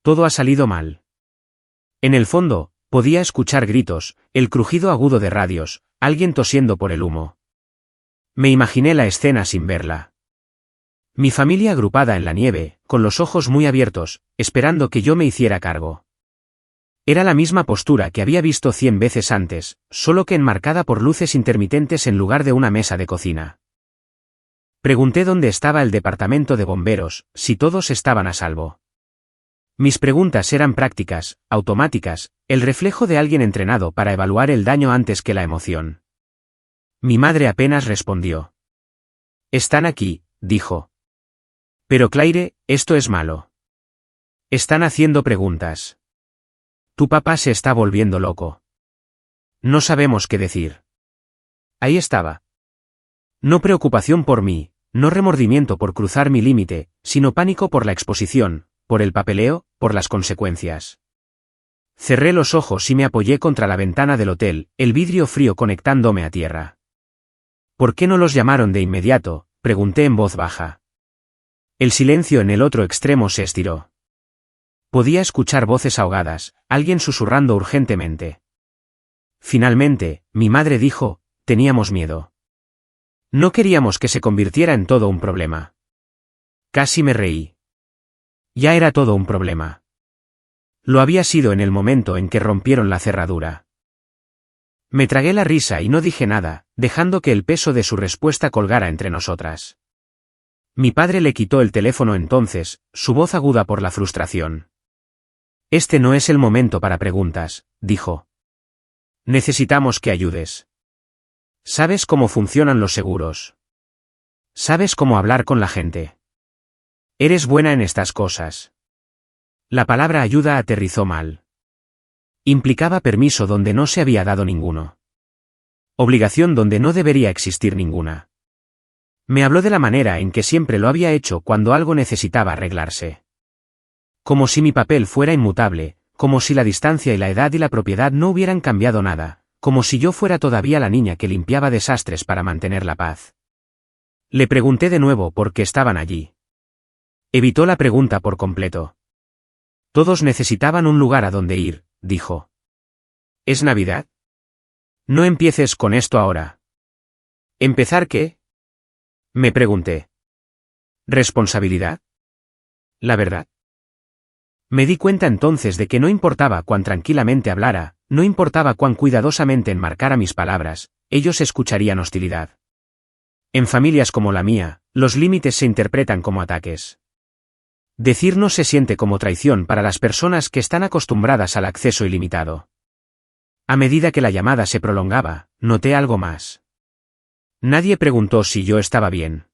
Todo ha salido mal. En el fondo, podía escuchar gritos, el crujido agudo de radios, alguien tosiendo por el humo. Me imaginé la escena sin verla. Mi familia agrupada en la nieve, con los ojos muy abiertos, esperando que yo me hiciera cargo. Era la misma postura que había visto 100 veces antes, solo que enmarcada por luces intermitentes en lugar de una mesa de cocina. Pregunté dónde estaba el departamento de bomberos, si todos estaban a salvo. Mis preguntas eran prácticas, automáticas, el reflejo de alguien entrenado para evaluar el daño antes que la emoción. Mi madre apenas respondió. Están aquí, dijo. Pero Claire, esto es malo. Están haciendo preguntas. Tu papá se está volviendo loco. No sabemos qué decir. Ahí estaba. No preocupación por mí, no remordimiento por cruzar mi límite, sino pánico por la exposición, por el papeleo, por las consecuencias. Cerré los ojos y me apoyé contra la ventana del hotel, el vidrio frío conectándome a tierra. ¿Por qué no los llamaron de inmediato?, pregunté en voz baja. El silencio en el otro extremo se estiró. Podía escuchar voces ahogadas, alguien susurrando urgentemente. Finalmente, mi madre dijo, teníamos miedo. No queríamos que se convirtiera en todo un problema. Casi me reí. Ya era todo un problema. Lo había sido en el momento en que rompieron la cerradura. Me tragué la risa y no dije nada, dejando que el peso de su respuesta colgara entre nosotras. Mi padre le quitó el teléfono entonces, su voz aguda por la frustración. Este no es el momento para preguntas, dijo. Necesitamos que ayudes. ¿Sabes cómo funcionan los seguros? ¿Sabes cómo hablar con la gente? Eres buena en estas cosas. La palabra ayuda aterrizó mal. Implicaba permiso donde no se había dado ninguno. Obligación donde no debería existir ninguna. Me habló de la manera en que siempre lo había hecho cuando algo necesitaba arreglarse. Como si mi papel fuera inmutable, como si la distancia y la edad y la propiedad no hubieran cambiado nada, como si yo fuera todavía la niña que limpiaba desastres para mantener la paz. Le pregunté de nuevo por qué estaban allí. Evitó la pregunta por completo. Todos necesitaban un lugar a donde ir, dijo. ¿Es Navidad? No empieces con esto ahora. ¿Empezar qué? Me pregunté. ¿Responsabilidad? ¿La verdad? Me di cuenta entonces de que no importaba cuán tranquilamente hablara, no importaba cuán cuidadosamente enmarcara mis palabras, ellos escucharían hostilidad. En familias como la mía, los límites se interpretan como ataques. Decir no se siente como traición para las personas que están acostumbradas al acceso ilimitado. A medida que la llamada se prolongaba, noté algo más. Nadie preguntó si yo estaba bien.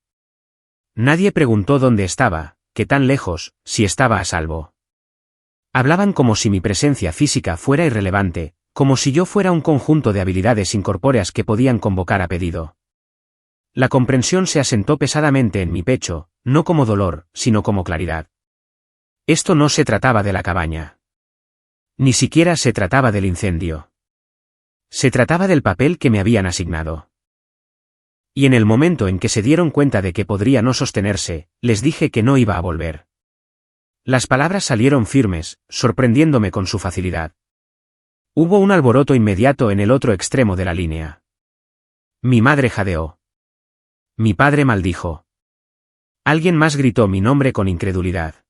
Nadie preguntó dónde estaba, qué tan lejos, si estaba a salvo. Hablaban como si mi presencia física fuera irrelevante, como si yo fuera un conjunto de habilidades incorpóreas que podían convocar a pedido. La comprensión se asentó pesadamente en mi pecho, no como dolor, sino como claridad. Esto no se trataba de la cabaña. Ni siquiera se trataba del incendio. Se trataba del papel que me habían asignado. Y en el momento en que se dieron cuenta de que podría no sostenerse, les dije que no iba a volver. Las palabras salieron firmes, sorprendiéndome con su facilidad. Hubo un alboroto inmediato en el otro extremo de la línea. Mi madre jadeó. Mi padre maldijo. Alguien más gritó mi nombre con incredulidad.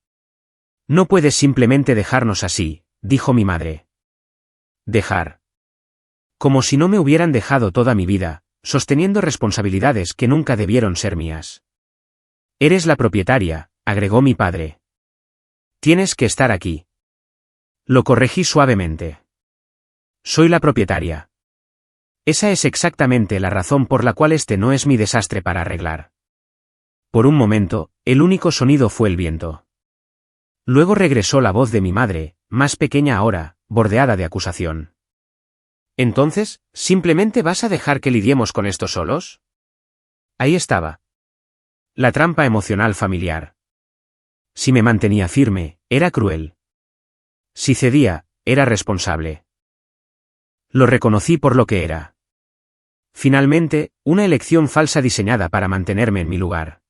No puedes simplemente dejarnos así, dijo mi madre. Dejar. Como si no me hubieran dejado toda mi vida, sosteniendo responsabilidades que nunca debieron ser mías. Eres la propietaria, agregó mi padre. Tienes que estar aquí. Lo corregí suavemente. Soy la propietaria. Esa es exactamente la razón por la cual este no es mi desastre para arreglar. Por un momento, el único sonido fue el viento. Luego regresó la voz de mi madre, más pequeña ahora, bordeada de acusación. Entonces, ¿simplemente vas a dejar que lidiemos con esto solos? Ahí estaba. La trampa emocional familiar. Si me mantenía firme, era cruel. Si cedía, era responsable. Lo reconocí por lo que era. Finalmente, una elección falsa diseñada para mantenerme en mi lugar.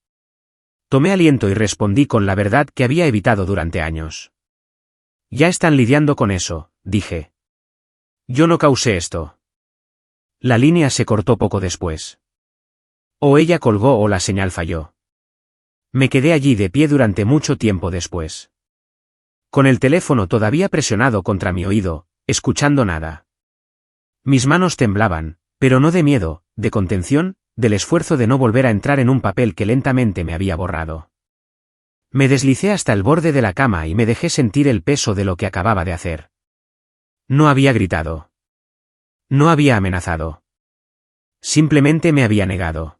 Tomé aliento y respondí con la verdad que había evitado durante años. Ya están lidiando con eso, dije. Yo no causé esto. La línea se cortó poco después. O ella colgó o la señal falló. Me quedé allí de pie durante mucho tiempo después. Con el teléfono todavía presionado contra mi oído, escuchando nada. Mis manos temblaban, pero no de miedo, de contención, del esfuerzo de no volver a entrar en un papel que lentamente me había borrado. Me deslicé hasta el borde de la cama y me dejé sentir el peso de lo que acababa de hacer. No había gritado. No había amenazado. Simplemente me había negado.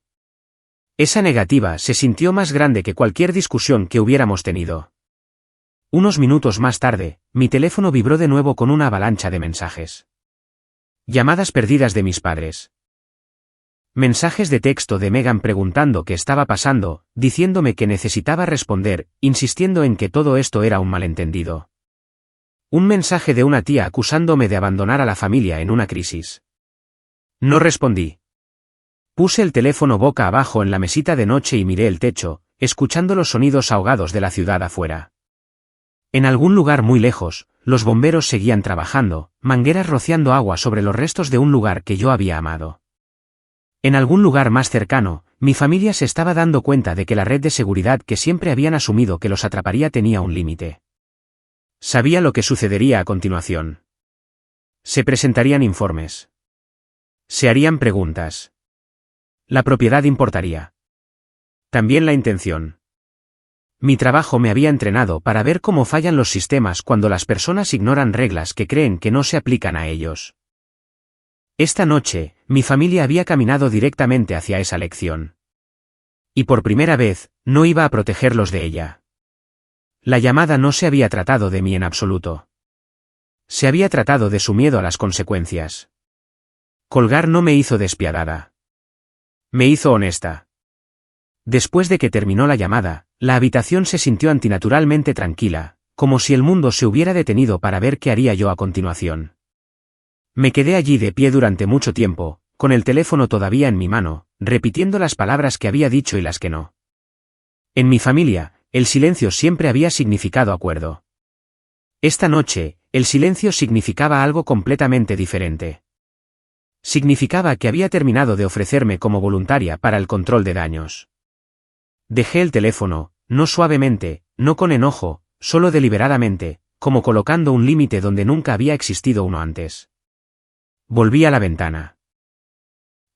Esa negativa se sintió más grande que cualquier discusión que hubiéramos tenido. Unos minutos más tarde, mi teléfono vibró de nuevo con una avalancha de mensajes. Llamadas perdidas de mis padres. Mensajes de texto de Megan preguntando qué estaba pasando, diciéndome que necesitaba responder, insistiendo en que todo esto era un malentendido. Un mensaje de una tía acusándome de abandonar a la familia en una crisis. No respondí. Puse el teléfono boca abajo en la mesita de noche y miré el techo, escuchando los sonidos ahogados de la ciudad afuera. En algún lugar muy lejos, los bomberos seguían trabajando, mangueras rociando agua sobre los restos de un lugar que yo había amado. En algún lugar más cercano, mi familia se estaba dando cuenta de que la red de seguridad que siempre habían asumido que los atraparía tenía un límite. Sabía lo que sucedería a continuación. Se presentarían informes. Se harían preguntas. La propiedad importaría. También la intención. Mi trabajo me había entrenado para ver cómo fallan los sistemas cuando las personas ignoran reglas que creen que no se aplican a ellos. Esta noche, mi familia había caminado directamente hacia esa lección. Y por primera vez, no iba a protegerlos de ella. La llamada no se había tratado de mí en absoluto. Se había tratado de su miedo a las consecuencias. Colgar no me hizo despiadada. Me hizo honesta. Después de que terminó la llamada, la habitación se sintió antinaturalmente tranquila, como si el mundo se hubiera detenido para ver qué haría yo a continuación. Me quedé allí de pie durante mucho tiempo, con el teléfono todavía en mi mano, repitiendo las palabras que había dicho y las que no. En mi familia, el silencio siempre había significado acuerdo. Esta noche, el silencio significaba algo completamente diferente. Significaba que había terminado de ofrecerme como voluntaria para el control de daños. Dejé el teléfono, no suavemente, no con enojo, solo deliberadamente, como colocando un límite donde nunca había existido uno antes. Volví a la ventana.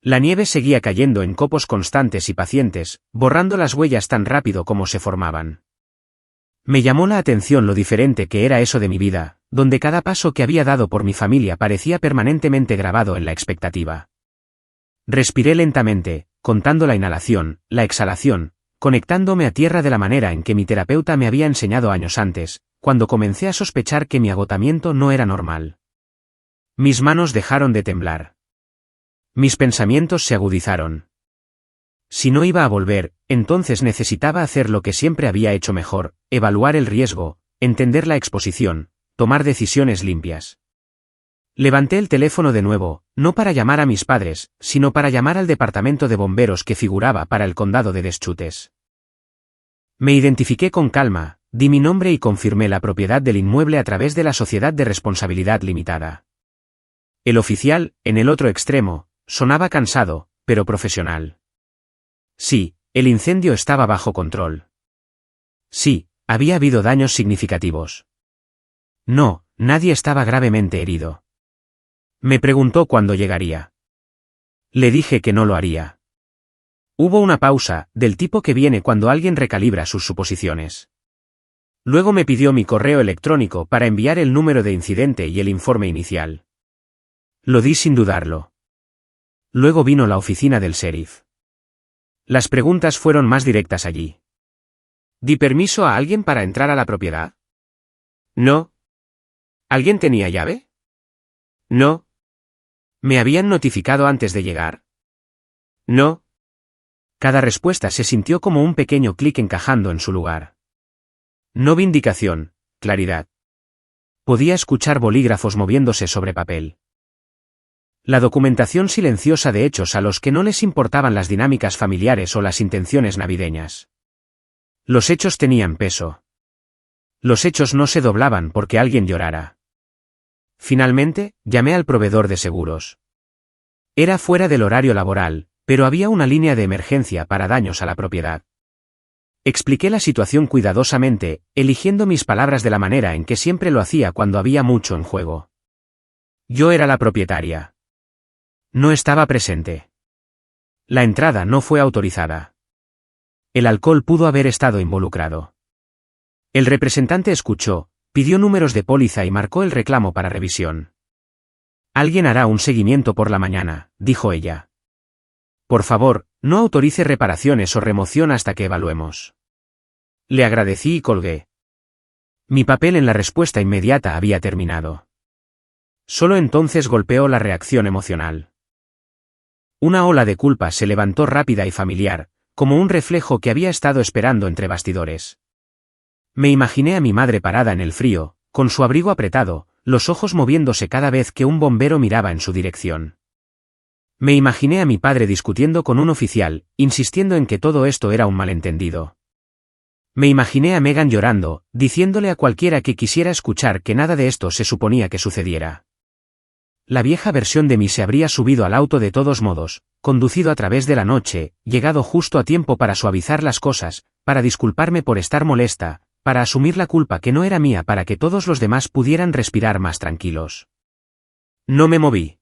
La nieve seguía cayendo en copos constantes y pacientes, borrando las huellas tan rápido como se formaban. Me llamó la atención lo diferente que era eso de mi vida, donde cada paso que había dado por mi familia parecía permanentemente grabado en la expectativa. Respiré lentamente, contando la inhalación, la exhalación, conectándome a tierra de la manera en que mi terapeuta me había enseñado años antes, cuando comencé a sospechar que mi agotamiento no era normal. Mis manos dejaron de temblar. Mis pensamientos se agudizaron. Si no iba a volver, entonces necesitaba hacer lo que siempre había hecho mejor, evaluar el riesgo, entender la exposición, tomar decisiones limpias. Levanté el teléfono de nuevo, no para llamar a mis padres, sino para llamar al departamento de bomberos que figuraba para el condado de Deschutes. Me identifiqué con calma, di mi nombre y confirmé la propiedad del inmueble a través de la Sociedad de Responsabilidad Limitada. El oficial, en el otro extremo, sonaba cansado, pero profesional. Sí, el incendio estaba bajo control. Sí, había habido daños significativos. No, nadie estaba gravemente herido. Me preguntó cuándo llegaría. Le dije que no lo haría. Hubo una pausa, del tipo que viene cuando alguien recalibra sus suposiciones. Luego me pidió mi correo electrónico para enviar el número de incidente y el informe inicial. Lo di sin dudarlo. Luego vino la oficina del sheriff. Las preguntas fueron más directas allí. ¿Di permiso a alguien para entrar a la propiedad? No. ¿Alguien tenía llave? No. ¿Me habían notificado antes de llegar? No. Cada respuesta se sintió como un pequeño clic encajando en su lugar. No vindicación, claridad. Podía escuchar bolígrafos moviéndose sobre papel. La documentación silenciosa de hechos a los que no les importaban las dinámicas familiares o las intenciones navideñas. Los hechos tenían peso. Los hechos no se doblaban porque alguien llorara. Finalmente, llamé al proveedor de seguros. Era fuera del horario laboral, pero había una línea de emergencia para daños a la propiedad. Expliqué la situación cuidadosamente, eligiendo mis palabras de la manera en que siempre lo hacía cuando había mucho en juego. Yo era la propietaria. No estaba presente. La entrada no fue autorizada. El alcohol pudo haber estado involucrado. El representante escuchó, pidió números de póliza y marcó el reclamo para revisión. Alguien hará un seguimiento por la mañana, dijo ella. Por favor, no autorice reparaciones o remoción hasta que evaluemos. Le agradecí y colgué. Mi papel en la respuesta inmediata había terminado. Solo entonces golpeó la reacción emocional. Una ola de culpa se levantó rápida y familiar, como un reflejo que había estado esperando entre bastidores. Me imaginé a mi madre parada en el frío, con su abrigo apretado, los ojos moviéndose cada vez que un bombero miraba en su dirección. Me imaginé a mi padre discutiendo con un oficial, insistiendo en que todo esto era un malentendido. Me imaginé a Megan llorando, diciéndole a cualquiera que quisiera escuchar que nada de esto se suponía que sucediera. La vieja versión de mí se habría subido al auto de todos modos, conducido a través de la noche, llegado justo a tiempo para suavizar las cosas, para disculparme por estar molesta, para asumir la culpa que no era mía para que todos los demás pudieran respirar más tranquilos. No me moví.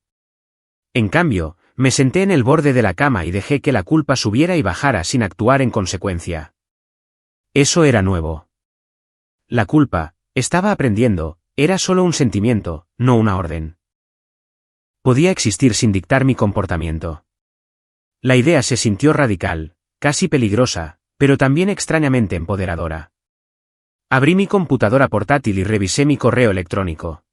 En cambio, me senté en el borde de la cama y dejé que la culpa subiera y bajara sin actuar en consecuencia. Eso era nuevo. La culpa, estaba aprendiendo, era solo un sentimiento, no una orden. Podía existir sin dictar mi comportamiento. La idea se sintió radical, casi peligrosa, pero también extrañamente empoderadora. Abrí mi computadora portátil y revisé mi correo electrónico.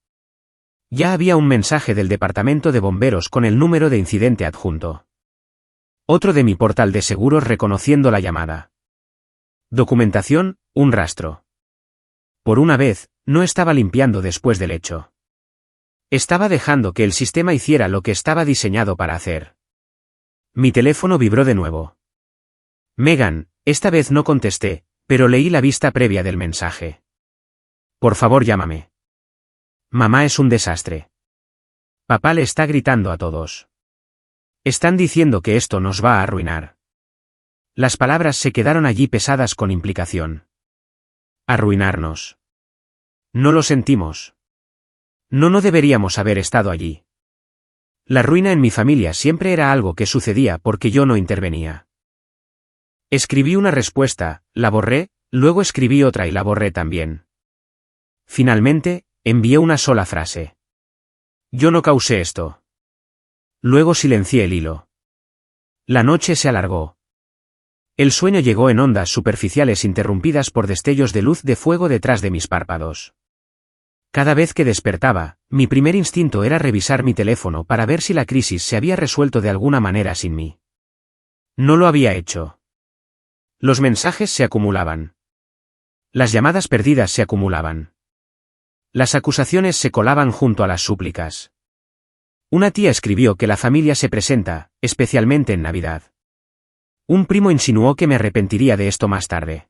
Ya había un mensaje del departamento de bomberos con el número de incidente adjunto. Otro de mi portal de seguros reconociendo la llamada. Documentación, un rastro. Por una vez, no estaba limpiando después del hecho. Estaba dejando que el sistema hiciera lo que estaba diseñado para hacer. Mi teléfono vibró de nuevo. Megan, esta vez no contesté, pero leí la vista previa del mensaje. Por favor, llámame. Mamá es un desastre. Papá le está gritando a todos. Están diciendo que esto nos va a arruinar. Las palabras se quedaron allí pesadas con implicación. Arruinarnos. No lo sentimos. No deberíamos haber estado allí. La ruina en mi familia siempre era algo que sucedía porque yo no intervenía. Escribí una respuesta, la borré, luego escribí otra y la borré también. Finalmente, envié una sola frase. Yo no causé esto. Luego silencié el hilo. La noche se alargó. El sueño llegó en ondas superficiales interrumpidas por destellos de luz de fuego detrás de mis párpados. Cada vez que despertaba, mi primer instinto era revisar mi teléfono para ver si la crisis se había resuelto de alguna manera sin mí. No lo había hecho. Los mensajes se acumulaban. Las llamadas perdidas se acumulaban. Las acusaciones se colaban junto a las súplicas. Una tía escribió que la familia se presenta, especialmente en Navidad. Un primo insinuó que me arrepentiría de esto más tarde.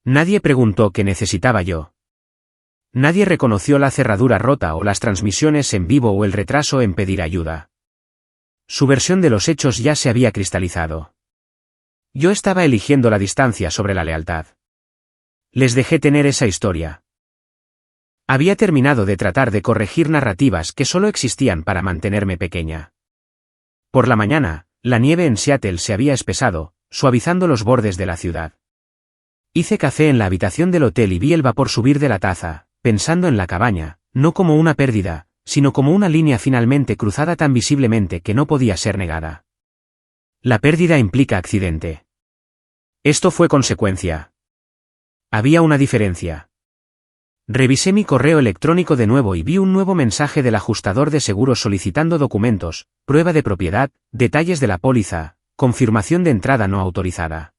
Nadie preguntó qué necesitaba yo. Nadie reconoció la cerradura rota o las transmisiones en vivo o el retraso en pedir ayuda. Su versión de los hechos ya se había cristalizado. Yo estaba eligiendo la distancia sobre la lealtad. Les dejé tener esa historia. Había terminado de tratar de corregir narrativas que solo existían para mantenerme pequeña. Por la mañana, la nieve en Seattle se había espesado, suavizando los bordes de la ciudad. Hice café en la habitación del hotel y vi el vapor subir de la taza, pensando en la cabaña, no como una pérdida, sino como una línea finalmente cruzada tan visiblemente que no podía ser negada. La pérdida implica accidente. Esto fue consecuencia. Había una diferencia. Revisé mi correo electrónico de nuevo y vi un nuevo mensaje del ajustador de seguros solicitando documentos, prueba de propiedad, detalles de la póliza, confirmación de entrada no autorizada.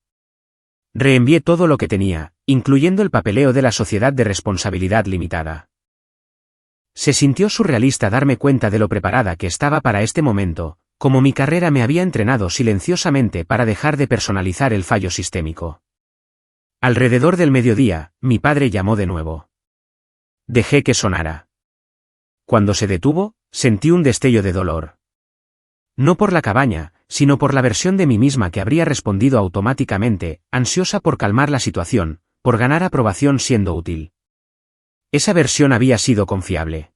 Reenvié todo lo que tenía, incluyendo el papeleo de la sociedad de responsabilidad limitada. Se sintió surrealista darme cuenta de lo preparada que estaba para este momento, como mi carrera me había entrenado silenciosamente para dejar de personalizar el fallo sistémico. Alrededor del mediodía, mi padre llamó de nuevo. Dejé que sonara. Cuando se detuvo, sentí un destello de dolor. No por la cabaña, sino por la versión de mí misma que habría respondido automáticamente, ansiosa por calmar la situación, por ganar aprobación siendo útil. Esa versión había sido confiable.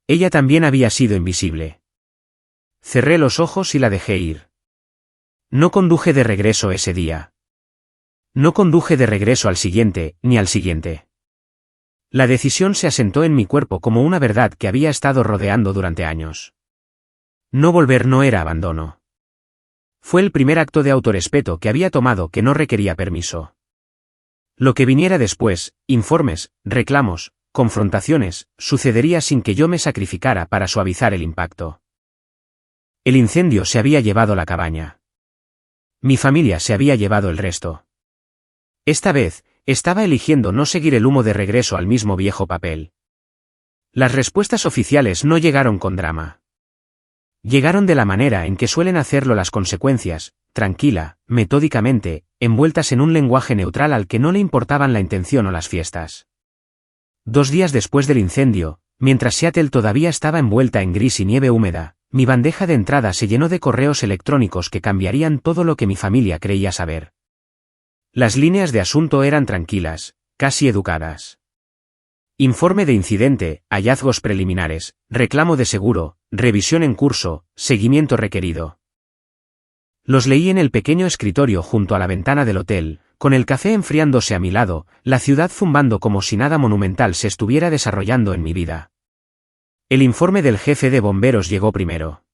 Ella también había sido invisible. Cerré los ojos y la dejé ir. No conduje de regreso ese día. No conduje de regreso al siguiente, ni al siguiente. La decisión se asentó en mi cuerpo como una verdad que había estado rodeando durante años. No volver no era abandono. Fue el primer acto de autorrespeto que había tomado que no requería permiso. Lo que viniera después, informes, reclamos, confrontaciones, sucedería sin que yo me sacrificara para suavizar el impacto. El incendio se había llevado la cabaña. Mi familia se había llevado el resto. Esta vez, estaba eligiendo no seguir el humo de regreso al mismo viejo papel. Las respuestas oficiales no llegaron con drama. Llegaron de la manera en que suelen hacerlo las consecuencias, tranquila, metódicamente, envueltas en un lenguaje neutral al que no le importaban la intención o las fiestas. 2 días después del incendio, mientras Seattle todavía estaba envuelta en gris y nieve húmeda, mi bandeja de entrada se llenó de correos electrónicos que cambiarían todo lo que mi familia creía saber. Las líneas de asunto eran tranquilas, casi educadas. Informe de incidente, hallazgos preliminares, reclamo de seguro, revisión en curso, seguimiento requerido. Los leí en el pequeño escritorio junto a la ventana del hotel, con el café enfriándose a mi lado, la ciudad zumbando como si nada monumental se estuviera desarrollando en mi vida. El informe del jefe de bomberos llegó primero.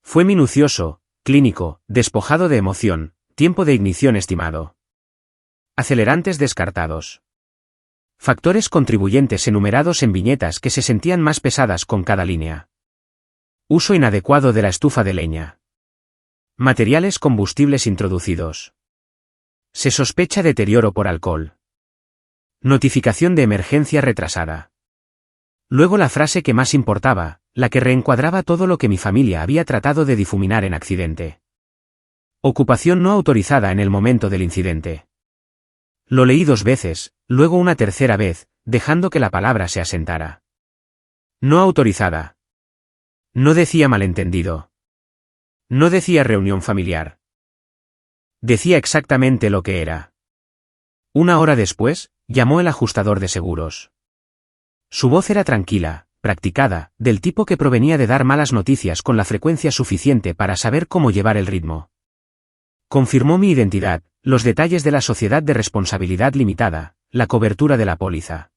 Fue minucioso, clínico, despojado de emoción, tiempo de ignición estimado. Acelerantes descartados. Factores contribuyentes enumerados en viñetas que se sentían más pesadas con cada línea. Uso inadecuado de la estufa de leña. Materiales combustibles introducidos. Se sospecha deterioro por alcohol. Notificación de emergencia retrasada. Luego la frase que más importaba, la que reencuadraba todo lo que mi familia había tratado de difuminar en accidente. Ocupación no autorizada en el momento del incidente. Lo leí 2 veces, luego una tercera vez, dejando que la palabra se asentara. No autorizada. No decía malentendido. No decía reunión familiar. Decía exactamente lo que era. 1 hora después, llamó el ajustador de seguros. Su voz era tranquila, practicada, del tipo que provenía de dar malas noticias con la frecuencia suficiente para saber cómo llevar el ritmo. Confirmó mi identidad, los detalles de la sociedad de responsabilidad limitada, la cobertura de la póliza.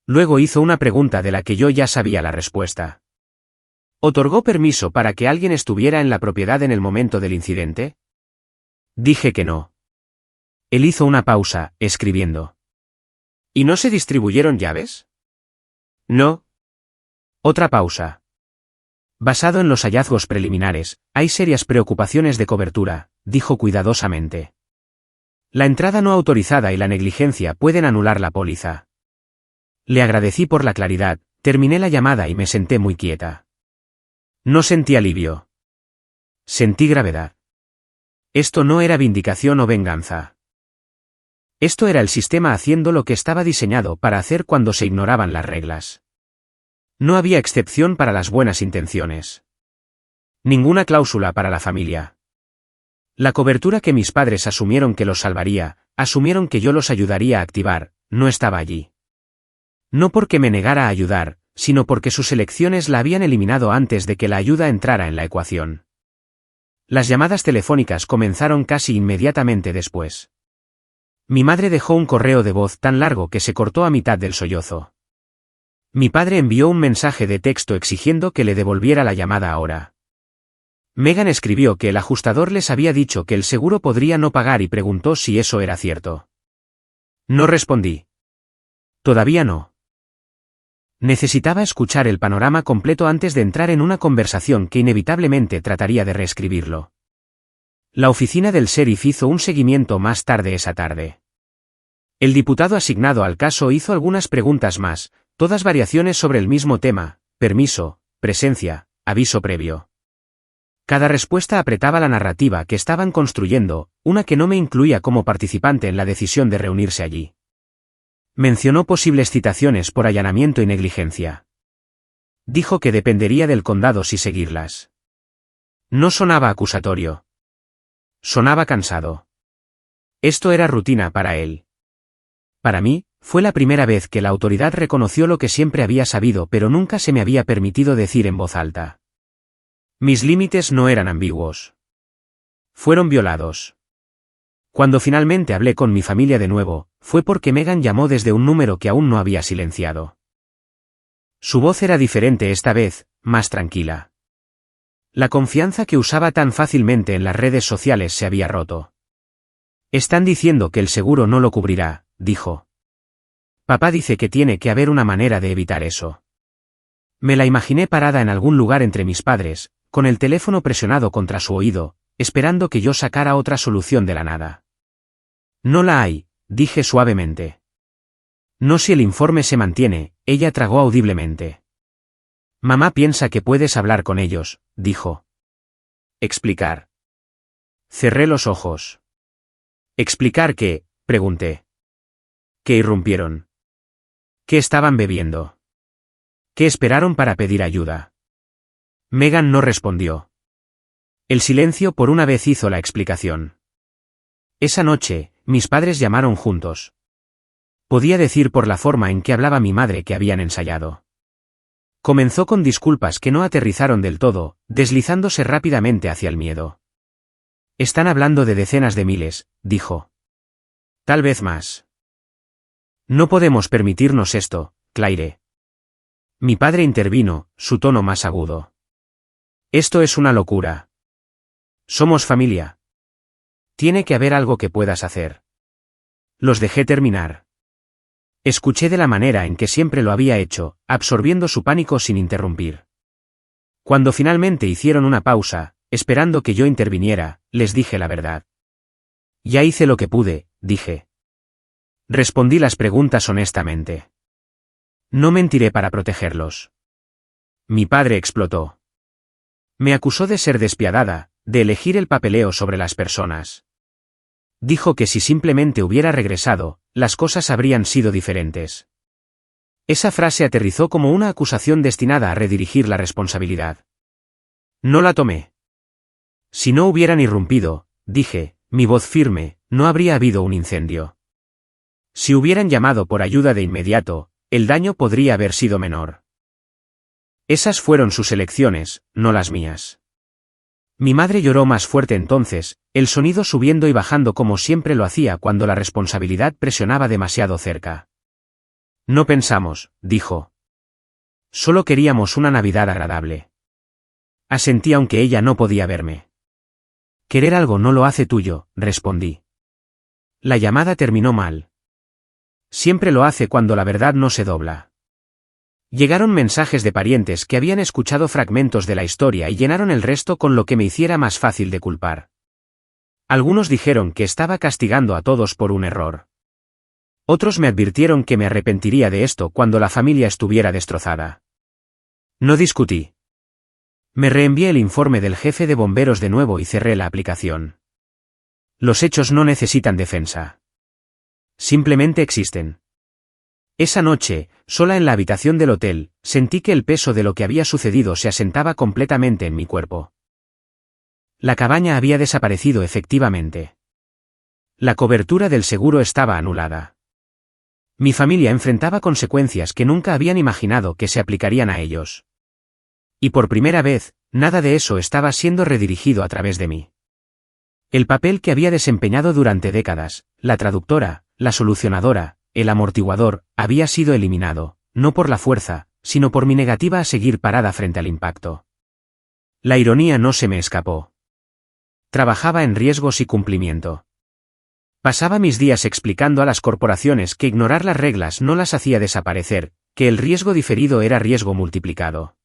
Luego hizo una pregunta de la que yo ya sabía la respuesta. ¿Otorgó permiso para que alguien estuviera en la propiedad en el momento del incidente? Dije que no. Él hizo una pausa, escribiendo. ¿Y no se distribuyeron llaves? No. Otra pausa. Basado en los hallazgos preliminares, hay serias preocupaciones de cobertura, dijo cuidadosamente. La entrada no autorizada y la negligencia pueden anular la póliza. Le agradecí por la claridad, terminé la llamada y me senté muy quieta. No sentí alivio. Sentí gravedad. Esto no era vindicación o venganza. Esto era el sistema haciendo lo que estaba diseñado para hacer cuando se ignoraban las reglas. No había excepción para las buenas intenciones. Ninguna cláusula para la familia. La cobertura que mis padres asumieron que los salvaría, asumieron que yo los ayudaría a activar, no estaba allí. No porque me negara a ayudar, sino porque sus elecciones la habían eliminado antes de que la ayuda entrara en la ecuación. Las llamadas telefónicas comenzaron casi inmediatamente después. Mi madre dejó un correo de voz tan largo que se cortó a mitad del sollozo. Mi padre envió un mensaje de texto exigiendo que le devolviera la llamada ahora. Megan escribió que el ajustador les había dicho que el seguro podría no pagar y preguntó si eso era cierto. No respondí. Todavía no. Necesitaba escuchar el panorama completo antes de entrar en una conversación que inevitablemente trataría de reescribirlo. La oficina del sheriff hizo un seguimiento más tarde esa tarde. El diputado asignado al caso hizo algunas preguntas más, todas variaciones sobre el mismo tema: permiso, presencia, aviso previo. Cada respuesta apretaba la narrativa que estaban construyendo, una que no me incluía como participante en la decisión de reunirse allí. Mencionó posibles citaciones por allanamiento y negligencia. Dijo que dependería del condado si seguirlas. No sonaba acusatorio. Sonaba cansado. Esto era rutina para él. Para mí, fue la primera vez que la autoridad reconoció lo que siempre había sabido pero nunca se me había permitido decir en voz alta. Mis límites no eran ambiguos. Fueron violados. Cuando finalmente hablé con mi familia de nuevo, fue porque Megan llamó desde un número que aún no había silenciado. Su voz era diferente esta vez, más tranquila. La confianza que usaba tan fácilmente en las redes sociales se había roto. Están diciendo que el seguro no lo cubrirá, dijo. Papá dice que tiene que haber una manera de evitar eso. Me la imaginé parada en algún lugar entre mis padres, con el teléfono presionado contra su oído, esperando que yo sacara otra solución de la nada. No la hay, dije suavemente. No si el informe se mantiene, ella tragó audiblemente. Mamá piensa que puedes hablar con ellos, dijo. Explicar. Cerré los ojos. ¿Explicar qué?, pregunté. ¿Qué irrumpieron? ¿Qué estaban bebiendo? ¿Qué esperaron para pedir ayuda? Megan no respondió. El silencio por una vez hizo la explicación. Esa noche, mis padres llamaron juntos. Podía decir por la forma en que hablaba mi madre que habían ensayado. Comenzó con disculpas que no aterrizaron del todo, deslizándose rápidamente hacia el miedo. Están hablando de decenas de miles, dijo. Tal vez más. No podemos permitirnos esto, Claire. Mi padre intervino, su tono más agudo. Esto es una locura. Somos familia. Tiene que haber algo que puedas hacer. Los dejé terminar. Escuché de la manera en que siempre lo había hecho, absorbiendo su pánico sin interrumpir. Cuando finalmente hicieron una pausa, esperando que yo interviniera, les dije la verdad. Ya hice lo que pude, dije. Respondí las preguntas honestamente. No mentiré para protegerlos. Mi padre explotó. Me acusó de ser despiadada, de elegir el papeleo sobre las personas. Dijo que si simplemente hubiera regresado, las cosas habrían sido diferentes. Esa frase aterrizó como una acusación destinada a redirigir la responsabilidad. No la tomé. Si no hubieran irrumpido, dije, mi voz firme, no habría habido un incendio. Si hubieran llamado por ayuda de inmediato, el daño podría haber sido menor. Esas fueron sus elecciones, no las mías. Mi madre lloró más fuerte entonces, el sonido subiendo y bajando como siempre lo hacía cuando la responsabilidad presionaba demasiado cerca. No pensamos, dijo. Solo queríamos una Navidad agradable. Asentí aunque ella no podía verme. Querer algo no lo hace tuyo, respondí. La llamada terminó mal. Siempre lo hace cuando la verdad no se dobla. Llegaron mensajes de parientes que habían escuchado fragmentos de la historia y llenaron el resto con lo que me hiciera más fácil de culpar. Algunos dijeron que estaba castigando a todos por un error. Otros me advirtieron que me arrepentiría de esto cuando la familia estuviera destrozada. No discutí. Me reenvié el informe del jefe de bomberos de nuevo y cerré la aplicación. Los hechos no necesitan defensa. Simplemente existen. Esa noche, sola en la habitación del hotel, sentí que el peso de lo que había sucedido se asentaba completamente en mi cuerpo. La cabaña había desaparecido efectivamente. La cobertura del seguro estaba anulada. Mi familia enfrentaba consecuencias que nunca habían imaginado que se aplicarían a ellos. Y por primera vez, nada de eso estaba siendo redirigido a través de mí. El papel que había desempeñado durante décadas, la traductora, la solucionadora, el amortiguador, había sido eliminado, no por la fuerza, sino por mi negativa a seguir parada frente al impacto. La ironía no se me escapó. Trabajaba en riesgos y cumplimiento. Pasaba mis días explicando a las corporaciones que ignorar las reglas no las hacía desaparecer, que el riesgo diferido era riesgo multiplicado.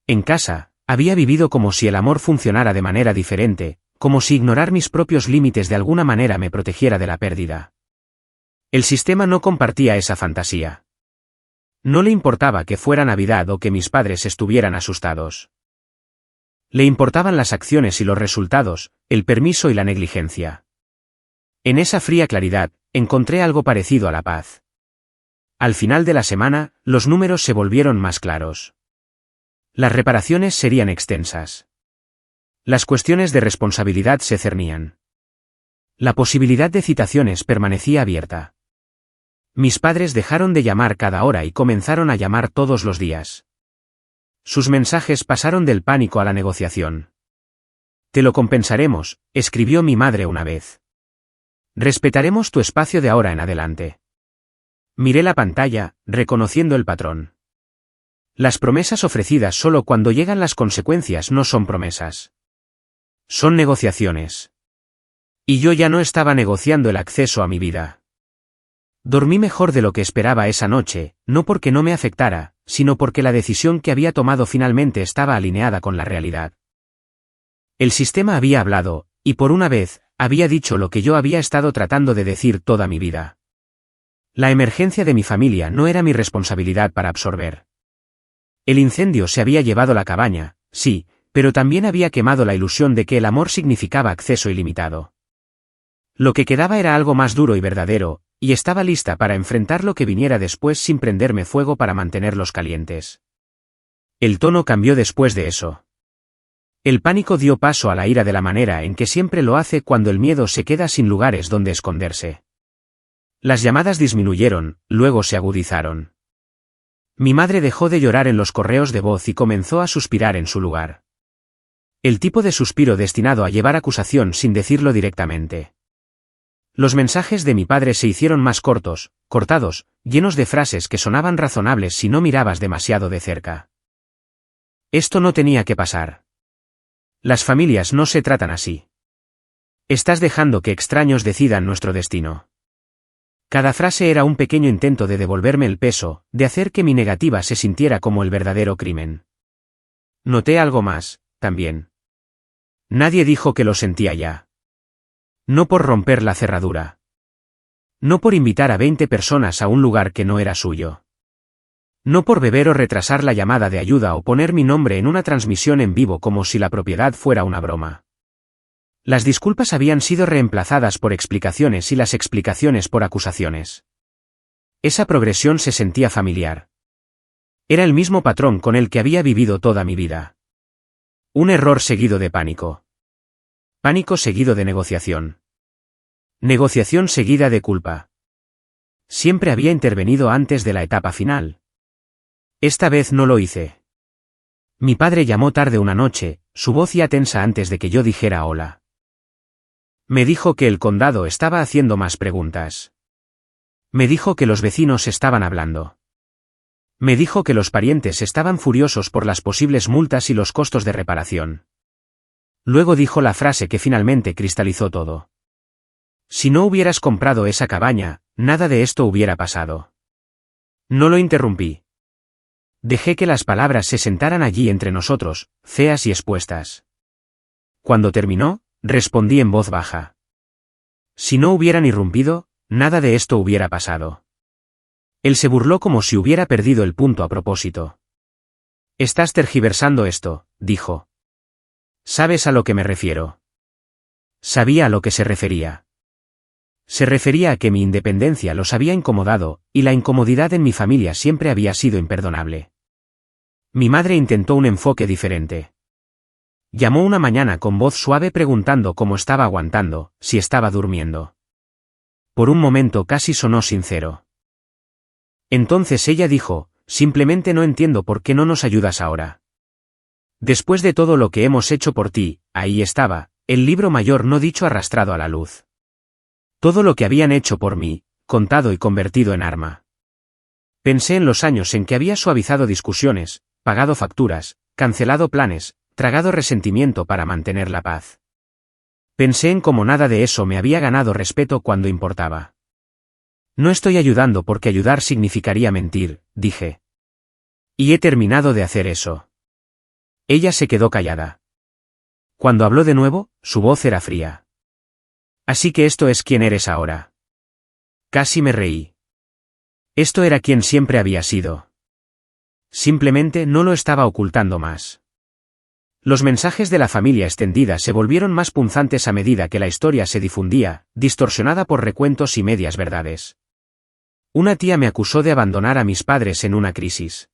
En casa, había vivido como si el amor funcionara de manera diferente, como si ignorar mis propios límites de alguna manera me protegiera de la pérdida. El sistema no compartía esa fantasía. No le importaba que fuera Navidad o que mis padres estuvieran asustados. Le importaban las acciones y los resultados, el permiso y la negligencia. En esa fría claridad, encontré algo parecido a la paz. Al final de la semana, los números se volvieron más claros. Las reparaciones serían extensas. Las cuestiones de responsabilidad se cernían. La posibilidad de citaciones permanecía abierta. Mis padres dejaron de llamar cada hora y comenzaron a llamar todos los días. Sus mensajes pasaron del pánico a la negociación. Te lo compensaremos, escribió mi madre una vez. Respetaremos tu espacio de ahora en adelante. Miré la pantalla, reconociendo el patrón. Las promesas ofrecidas solo cuando llegan las consecuencias no son promesas. Son negociaciones. Y yo ya no estaba negociando el acceso a mi vida. Dormí mejor de lo que esperaba esa noche, no porque no me afectara, sino porque la decisión que había tomado finalmente estaba alineada con la realidad. El sistema había hablado, y por una vez, había dicho lo que yo había estado tratando de decir toda mi vida. La emergencia de mi familia no era mi responsabilidad para absorber. El incendio se había llevado la cabaña, sí, pero también había quemado la ilusión de que el amor significaba acceso ilimitado. Lo que quedaba era algo más duro y verdadero, y estaba lista para enfrentar lo que viniera después sin prenderme fuego para mantenerlos calientes. El tono cambió después de eso. El pánico dio paso a la ira de la manera en que siempre lo hace cuando el miedo se queda sin lugares donde esconderse. Las llamadas disminuyeron, luego se agudizaron. Mi madre dejó de llorar en los correos de voz y comenzó a suspirar en su lugar. El tipo de suspiro destinado a llevar acusación sin decirlo directamente. Los mensajes de mi padre se hicieron más cortos, cortados, llenos de frases que sonaban razonables si no mirabas demasiado de cerca. Esto no tenía que pasar. Las familias no se tratan así. Estás dejando que extraños decidan nuestro destino. Cada frase era un pequeño intento de devolverme el peso, de hacer que mi negativa se sintiera como el verdadero crimen. Noté algo más, también. Nadie dijo que lo sentía ya. No por romper la cerradura. No por invitar a 20 personas a un lugar que no era suyo. No por beber o retrasar la llamada de ayuda o poner mi nombre en una transmisión en vivo como si la propiedad fuera una broma. Las disculpas habían sido reemplazadas por explicaciones y las explicaciones por acusaciones. Esa progresión se sentía familiar. Era el mismo patrón con el que había vivido toda mi vida. Un error seguido de pánico. Pánico seguido de negociación. Negociación seguida de culpa. Siempre había intervenido antes de la etapa final. Esta vez no lo hice. Mi padre llamó tarde una noche, su voz ya tensa antes de que yo dijera hola. Me dijo que el condado estaba haciendo más preguntas. Me dijo que los vecinos estaban hablando. Me dijo que los parientes estaban furiosos por las posibles multas y los costos de reparación. Luego dijo la frase que finalmente cristalizó todo. Si no hubieras comprado esa cabaña, nada de esto hubiera pasado. No lo interrumpí. Dejé que las palabras se sentaran allí entre nosotros, feas y expuestas. Cuando terminó, respondí en voz baja. Si no hubieran irrumpido, nada de esto hubiera pasado. Él se burló como si hubiera perdido el punto a propósito. Estás tergiversando esto, dijo. ¿Sabes a lo que me refiero? Sabía a lo que se refería. Se refería a que mi independencia los había incomodado, y la incomodidad en mi familia siempre había sido imperdonable. Mi madre intentó un enfoque diferente. Llamó una mañana con voz suave preguntando cómo estaba aguantando, si estaba durmiendo. Por un momento casi sonó sincero. Entonces ella dijo, simplemente no entiendo por qué no nos ayudas ahora. Después de todo lo que hemos hecho por ti, ahí estaba, el libro mayor no dicho arrastrado a la luz. Todo lo que habían hecho por mí, contado y convertido en arma. Pensé en los años en que había suavizado discusiones, pagado facturas, cancelado planes, tragado resentimiento para mantener la paz. Pensé en cómo nada de eso me había ganado respeto cuando importaba. No estoy ayudando porque ayudar significaría mentir, dije. Y he terminado de hacer eso. Ella se quedó callada. Cuando habló de nuevo, su voz era fría. Así que esto es quien eres ahora. Casi me reí. Esto era quien siempre había sido. Simplemente no lo estaba ocultando más. Los mensajes de la familia extendida se volvieron más punzantes a medida que la historia se difundía, distorsionada por recuentos y medias verdades. Una tía me acusó de abandonar a mis padres en una crisis.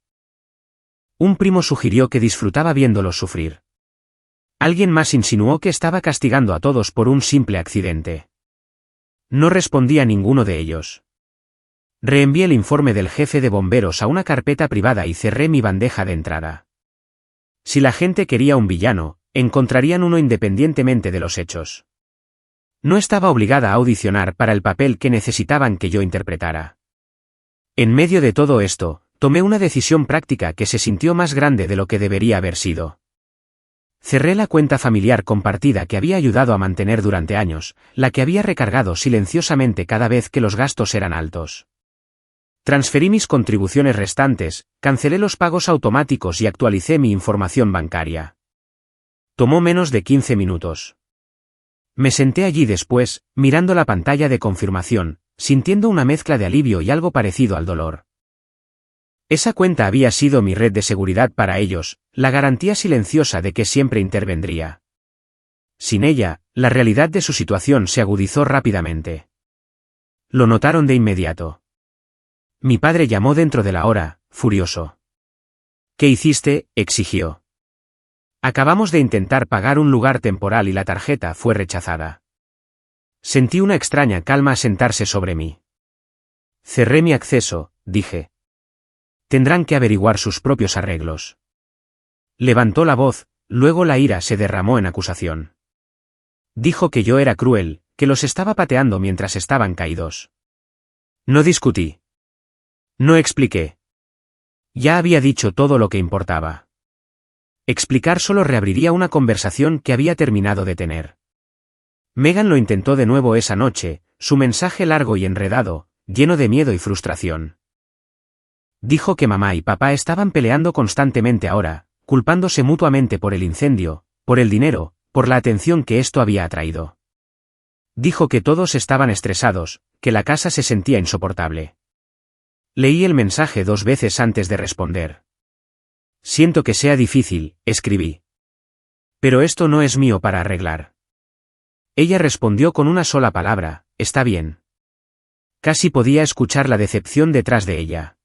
Un primo sugirió que disfrutaba viéndolos sufrir. Alguien más insinuó que estaba castigando a todos por un simple accidente. No respondí a ninguno de ellos. Reenvié el informe del jefe de bomberos a una carpeta privada y cerré mi bandeja de entrada. Si la gente quería un villano, encontrarían uno independientemente de los hechos. No estaba obligada a audicionar para el papel que necesitaban que yo interpretara. En medio de todo esto, tomé una decisión práctica que se sintió más grande de lo que debería haber sido. Cerré la cuenta familiar compartida que había ayudado a mantener durante años, la que había recargado silenciosamente cada vez que los gastos eran altos. Transferí mis contribuciones restantes, cancelé los pagos automáticos y actualicé mi información bancaria. Tomó menos de 15 minutos. Me senté allí después, mirando la pantalla de confirmación, sintiendo una mezcla de alivio y algo parecido al dolor. Esa cuenta había sido mi red de seguridad para ellos, la garantía silenciosa de que siempre intervendría. Sin ella, la realidad de su situación se agudizó rápidamente. Lo notaron de inmediato. Mi padre llamó dentro de la hora, furioso. ¿Qué hiciste?, exigió. Acabamos de intentar pagar un lugar temporal y la tarjeta fue rechazada. Sentí una extraña calma asentarse sobre mí. Cerré mi acceso, dije. Tendrán que averiguar sus propios arreglos. Levantó la voz, luego la ira se derramó en acusación. Dijo que yo era cruel, que los estaba pateando mientras estaban caídos. No discutí. No expliqué. Ya había dicho todo lo que importaba. Explicar solo reabriría una conversación que había terminado de tener. Megan lo intentó de nuevo esa noche, su mensaje largo y enredado, lleno de miedo y frustración. Dijo que mamá y papá estaban peleando constantemente ahora, culpándose mutuamente por el incendio, por el dinero, por la atención que esto había atraído. Dijo que todos estaban estresados, que la casa se sentía insoportable. Leí el mensaje 2 veces antes de responder. Siento que sea difícil, escribí. Pero esto no es mío para arreglar. Ella respondió con una sola palabra, está bien. Casi podía escuchar la decepción detrás de ella.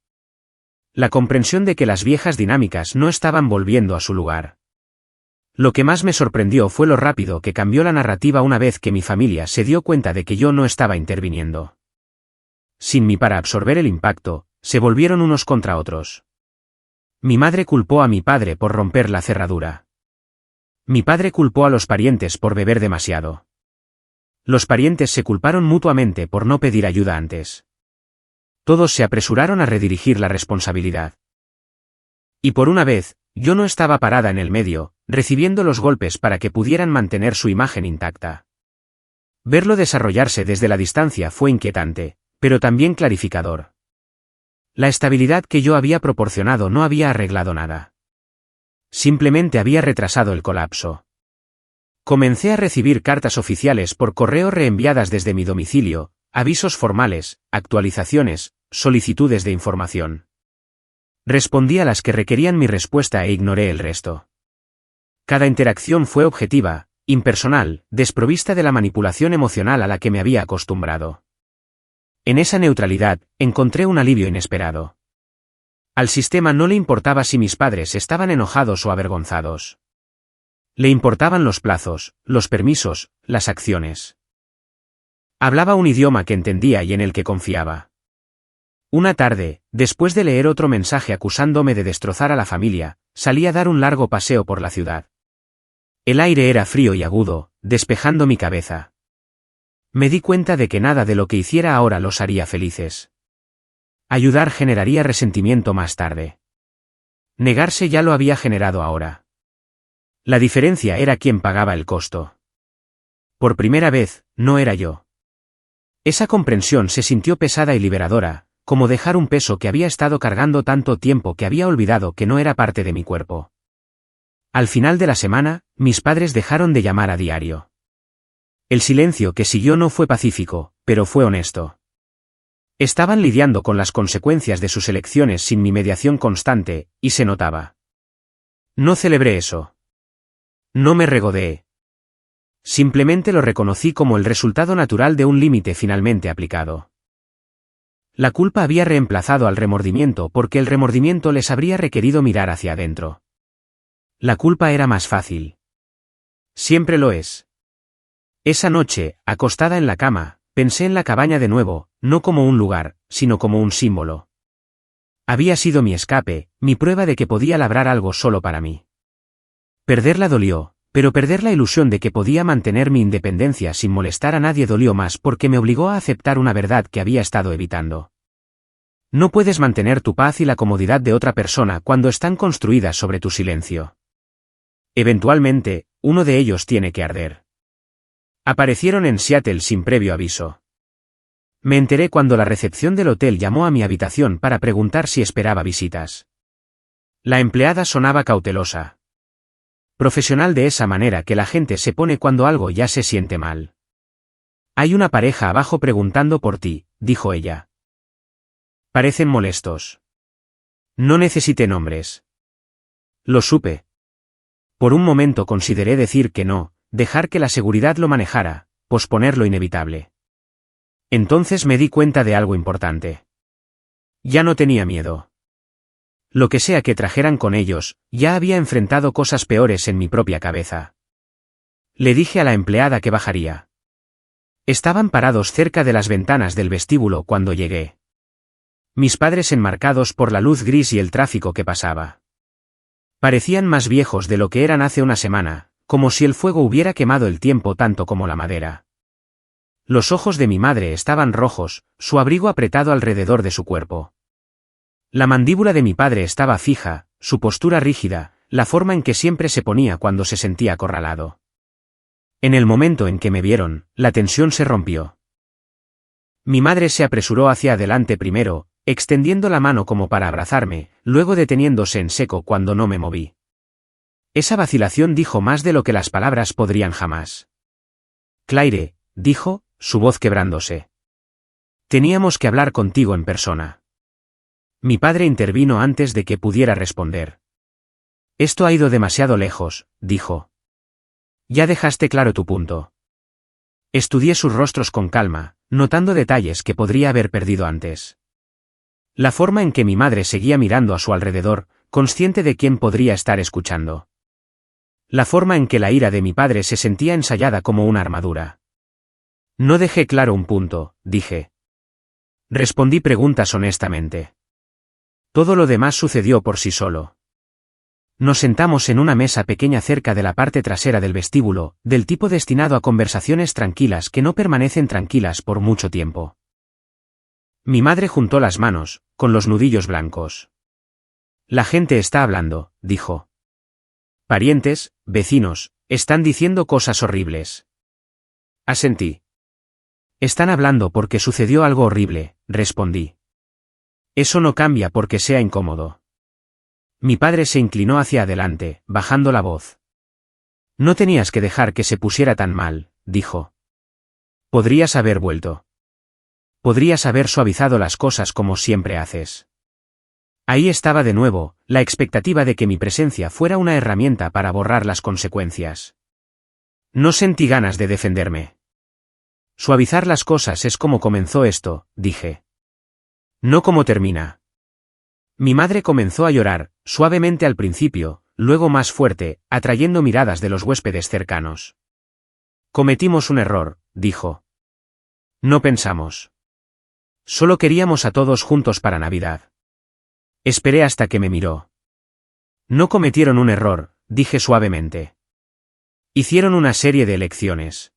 La comprensión de que las viejas dinámicas no estaban volviendo a su lugar. Lo que más me sorprendió fue lo rápido que cambió la narrativa una vez que mi familia se dio cuenta de que yo no estaba interviniendo. Sin mí para absorber el impacto, se volvieron unos contra otros. Mi madre culpó a mi padre por romper la cerradura. Mi padre culpó a los parientes por beber demasiado. Los parientes se culparon mutuamente por no pedir ayuda antes. Todos se apresuraron a redirigir la responsabilidad. Y por una vez, yo no estaba parada en el medio, recibiendo los golpes para que pudieran mantener su imagen intacta. Verlo desarrollarse desde la distancia fue inquietante, pero también clarificador. La estabilidad que yo había proporcionado no había arreglado nada. Simplemente había retrasado el colapso. Comencé a recibir cartas oficiales por correo reenviadas desde mi domicilio, avisos formales, actualizaciones, solicitudes de información. Respondí a las que requerían mi respuesta e ignoré el resto. Cada interacción fue objetiva, impersonal, desprovista de la manipulación emocional a la que me había acostumbrado. En esa neutralidad, encontré un alivio inesperado. Al sistema no le importaba si mis padres estaban enojados o avergonzados. Le importaban los plazos, los permisos, las acciones. Hablaba un idioma que entendía y en el que confiaba. Una tarde, después de leer otro mensaje acusándome de destrozar a la familia, salí a dar un largo paseo por la ciudad. El aire era frío y agudo, despejando mi cabeza. Me di cuenta de que nada de lo que hiciera ahora los haría felices. Ayudar generaría resentimiento más tarde. Negarse ya lo había generado ahora. La diferencia era quién pagaba el costo. Por primera vez, no era yo. Esa comprensión se sintió pesada y liberadora, como dejar un peso que había estado cargando tanto tiempo que había olvidado que no era parte de mi cuerpo. Al final de la semana, mis padres dejaron de llamar a diario. El silencio que siguió no fue pacífico, pero fue honesto. Estaban lidiando con las consecuencias de sus elecciones sin mi mediación constante, y se notaba. No celebré eso. No me regodeé. Simplemente lo reconocí como el resultado natural de un límite finalmente aplicado. La culpa había reemplazado al remordimiento porque el remordimiento les habría requerido mirar hacia adentro. La culpa era más fácil. Siempre lo es. Esa noche, acostada en la cama, pensé en la cabaña de nuevo, no como un lugar, sino como un símbolo. Había sido mi escape, mi prueba de que podía labrar algo solo para mí. Perderla dolió, pero perder la ilusión de que podía mantener mi independencia sin molestar a nadie dolió más porque me obligó a aceptar una verdad que había estado evitando. No puedes mantener tu paz y la comodidad de otra persona cuando están construidas sobre tu silencio. Eventualmente, uno de ellos tiene que arder. Aparecieron en Seattle sin previo aviso. Me enteré cuando la recepción del hotel llamó a mi habitación para preguntar si esperaba visitas. La empleada sonaba cautelosa. Profesional de esa manera que la gente se pone cuando algo ya se siente mal. Hay una pareja abajo preguntando por ti, dijo ella. Parecen molestos. No necesité nombres. Lo supe. Por un momento consideré decir que no, dejar que la seguridad lo manejara, posponer lo inevitable. Entonces me di cuenta de algo importante. Ya no tenía miedo. Lo que sea que trajeran con ellos, ya había enfrentado cosas peores en mi propia cabeza. Le dije a la empleada que bajaría. Estaban parados cerca de las ventanas del vestíbulo cuando llegué. Mis padres enmarcados por la luz gris y el tráfico que pasaba. Parecían más viejos de lo que eran hace una semana, como si el fuego hubiera quemado el tiempo tanto como la madera. Los ojos de mi madre estaban rojos, su abrigo apretado alrededor de su cuerpo. La mandíbula de mi padre estaba fija, su postura rígida, la forma en que siempre se ponía cuando se sentía acorralado. En el momento en que me vieron, la tensión se rompió. Mi madre se apresuró hacia adelante primero, extendiendo la mano como para abrazarme, luego deteniéndose en seco cuando no me moví. Esa vacilación dijo más de lo que las palabras podrían jamás. Claire, dijo, su voz quebrándose. Teníamos que hablar contigo en persona. Mi padre intervino antes de que pudiera responder. Esto ha ido demasiado lejos, dijo. Ya dejaste claro tu punto. Estudié sus rostros con calma, notando detalles que podría haber perdido antes. La forma en que mi madre seguía mirando a su alrededor, consciente de quién podría estar escuchando. La forma en que la ira de mi padre se sentía ensayada como una armadura. No dejé claro un punto, dije. Respondí preguntas honestamente. Todo lo demás sucedió por sí solo. Nos sentamos en una mesa pequeña cerca de la parte trasera del vestíbulo, del tipo destinado a conversaciones tranquilas que no permanecen tranquilas por mucho tiempo. Mi madre juntó las manos, con los nudillos blancos. La gente está hablando, dijo. Parientes, vecinos, están diciendo cosas horribles. Asentí. Están hablando porque sucedió algo horrible, respondí. Eso no cambia porque sea incómodo. Mi padre se inclinó hacia adelante, bajando la voz. No tenías que dejar que se pusiera tan mal, dijo. Podrías haber vuelto. Podrías haber suavizado las cosas como siempre haces. Ahí estaba de nuevo, la expectativa de que mi presencia fuera una herramienta para borrar las consecuencias. No sentí ganas de defenderme. Suavizar las cosas es como comenzó esto, dije. No como termina. Mi madre comenzó a llorar, suavemente al principio, luego más fuerte, atrayendo miradas de los huéspedes cercanos. Cometimos un error, dijo. No pensamos. Solo queríamos a todos juntos para Navidad. Esperé hasta que me miró. No cometieron un error, dije suavemente. Hicieron una serie de elecciones.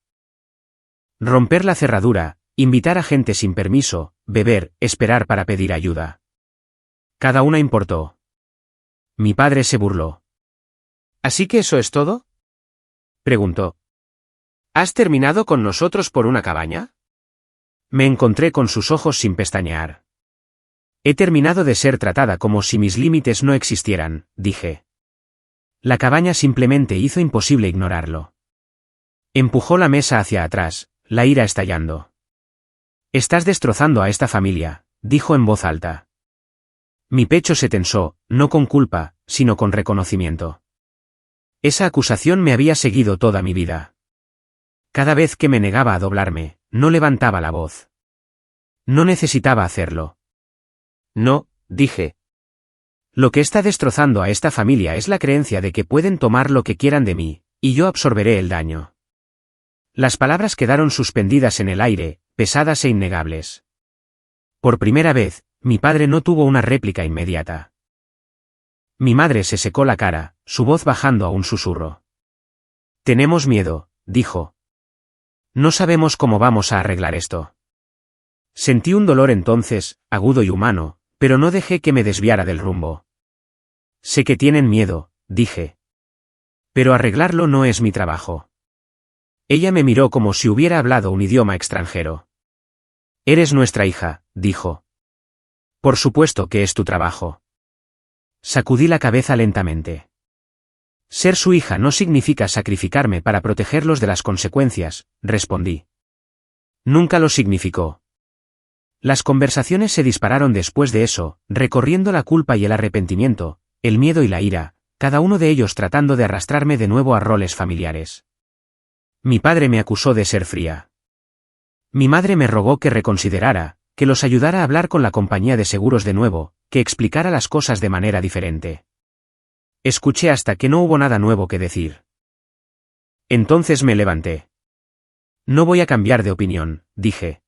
Romper la cerradura, invitar a gente sin permiso, beber, esperar para pedir ayuda. Cada una importó. Mi padre se burló. ¿Así que eso es todo? Preguntó. ¿Has terminado con nosotros por una cabaña? Me encontré con sus ojos sin pestañear. He terminado de ser tratada como si mis límites no existieran, dije. La cabaña simplemente hizo imposible ignorarlo. Empujó la mesa hacia atrás, la ira estallando. Estás destrozando a esta familia, dijo en voz alta. Mi pecho se tensó, no con culpa, sino con reconocimiento. Esa acusación me había seguido toda mi vida. Cada vez que me negaba a doblarme, no levantaba la voz. No necesitaba hacerlo. No, dije. Lo que está destrozando a esta familia es la creencia de que pueden tomar lo que quieran de mí, y yo absorberé el daño. Las palabras quedaron suspendidas en el aire, pesadas e innegables. Por primera vez, mi padre no tuvo una réplica inmediata. Mi madre se secó la cara, su voz bajando a un susurro. Tenemos miedo, dijo. No sabemos cómo vamos a arreglar esto. Sentí un dolor entonces, agudo y humano, pero no dejé que me desviara del rumbo. Sé que tienen miedo, dije. Pero arreglarlo no es mi trabajo. Ella me miró como si hubiera hablado un idioma extranjero. Eres nuestra hija, dijo. Por supuesto que es tu trabajo. Sacudí la cabeza lentamente. Ser su hija no significa sacrificarme para protegerlos de las consecuencias, respondí. Nunca lo significó. Las conversaciones se dispararon después de eso, recorriendo la culpa y el arrepentimiento, el miedo y la ira, cada uno de ellos tratando de arrastrarme de nuevo a roles familiares. Mi padre me acusó de ser fría. Mi madre me rogó que reconsiderara, que los ayudara a hablar con la compañía de seguros de nuevo, que explicara las cosas de manera diferente. Escuché hasta que no hubo nada nuevo que decir. Entonces me levanté. No voy a cambiar de opinión, dije.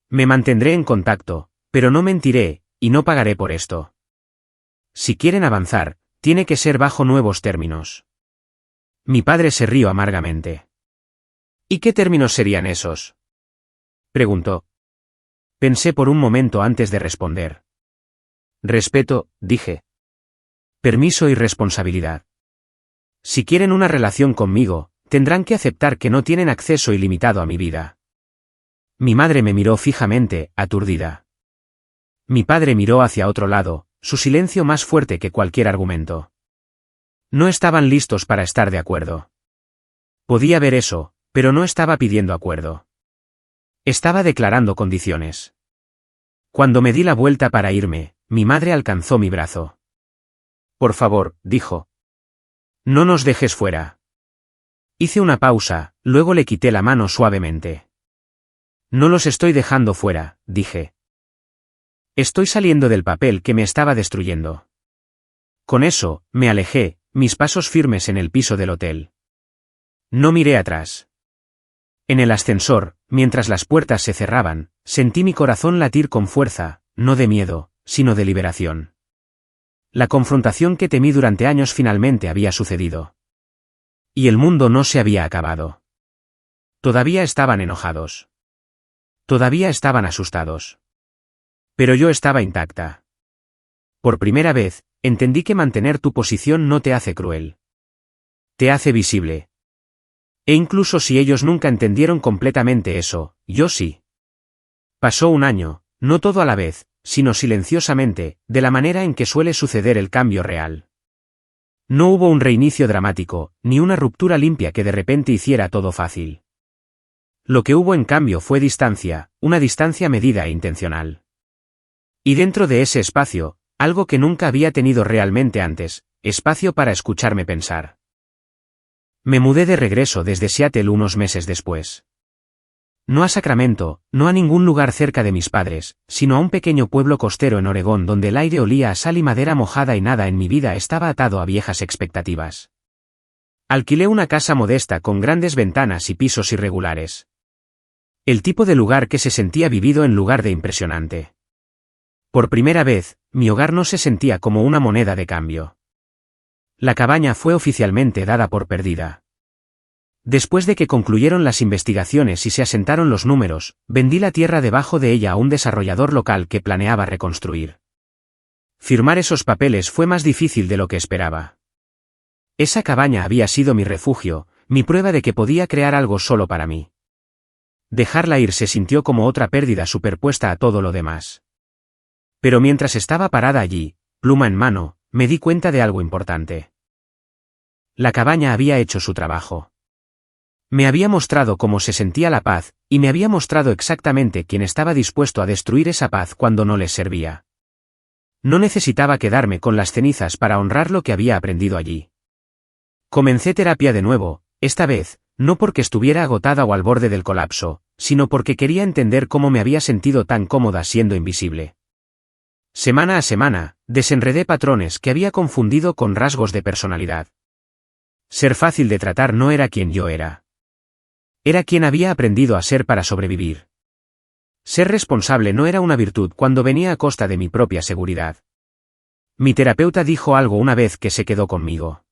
Me mantendré en contacto, pero no mentiré, y no pagaré por esto. Si quieren avanzar, tiene que ser bajo nuevos términos. Mi padre se rió amargamente. ¿Y qué términos serían esos?, preguntó. Pensé por un momento antes de responder. Respeto, dije. Permiso y responsabilidad. Si quieren una relación conmigo, tendrán que aceptar que no tienen acceso ilimitado a mi vida. Mi madre me miró fijamente, aturdida. Mi padre miró hacia otro lado, su silencio más fuerte que cualquier argumento. No estaban listos para estar de acuerdo. Podía ver eso, pero no estaba pidiendo acuerdo. Estaba declarando condiciones. Cuando me di la vuelta para irme, mi madre alcanzó mi brazo. Por favor, dijo. No nos dejes fuera. Hice una pausa, luego le quité la mano suavemente. No los estoy dejando fuera, dije. Estoy saliendo del papel que me estaba destruyendo. Con eso, me alejé, mis pasos firmes en el piso del hotel. No miré atrás. En el ascensor, mientras las puertas se cerraban, sentí mi corazón latir con fuerza, no de miedo, sino de liberación. La confrontación que temí durante años finalmente había sucedido. Y el mundo no se había acabado. Todavía estaban enojados. Todavía estaban asustados. Pero yo estaba intacta. Por primera vez, entendí que mantener tu posición no te hace cruel. Te hace visible. E incluso si ellos nunca entendieron completamente eso, yo sí. Pasó un año, no todo a la vez, sino silenciosamente, de la manera en que suele suceder el cambio real. No hubo un reinicio dramático, ni una ruptura limpia que de repente hiciera todo fácil. Lo que hubo en cambio fue distancia, una distancia medida e intencional. Y dentro de ese espacio, algo que nunca había tenido realmente antes, espacio para escucharme pensar. Me mudé de regreso desde Seattle unos meses después. No a Sacramento, no a ningún lugar cerca de mis padres, sino a un pequeño pueblo costero en Oregón donde el aire olía a sal y madera mojada y nada en mi vida estaba atado a viejas expectativas. Alquilé una casa modesta con grandes ventanas y pisos irregulares. El tipo de lugar que se sentía vivido en lugar de impresionante. Por primera vez, mi hogar no se sentía como una moneda de cambio. La cabaña fue oficialmente dada por perdida. Después de que concluyeron las investigaciones y se asentaron los números, vendí la tierra debajo de ella a un desarrollador local que planeaba reconstruir. Firmar esos papeles fue más difícil de lo que esperaba. Esa cabaña había sido mi refugio, mi prueba de que podía crear algo solo para mí. Dejarla ir se sintió como otra pérdida superpuesta a todo lo demás. Pero mientras estaba parada allí, pluma en mano, me di cuenta de algo importante. La cabaña había hecho su trabajo. Me había mostrado cómo se sentía la paz, y me había mostrado exactamente quién estaba dispuesto a destruir esa paz cuando no les servía. No necesitaba quedarme con las cenizas para honrar lo que había aprendido allí. Comencé terapia de nuevo, esta vez, no porque estuviera agotada o al borde del colapso, sino porque quería entender cómo me había sentido tan cómoda siendo invisible. Semana a semana, desenredé patrones que había confundido con rasgos de personalidad. Ser fácil de tratar no era quien yo era. Era quien había aprendido a ser para sobrevivir. Ser responsable no era una virtud cuando venía a costa de mi propia seguridad. Mi terapeuta dijo algo una vez que se quedó conmigo.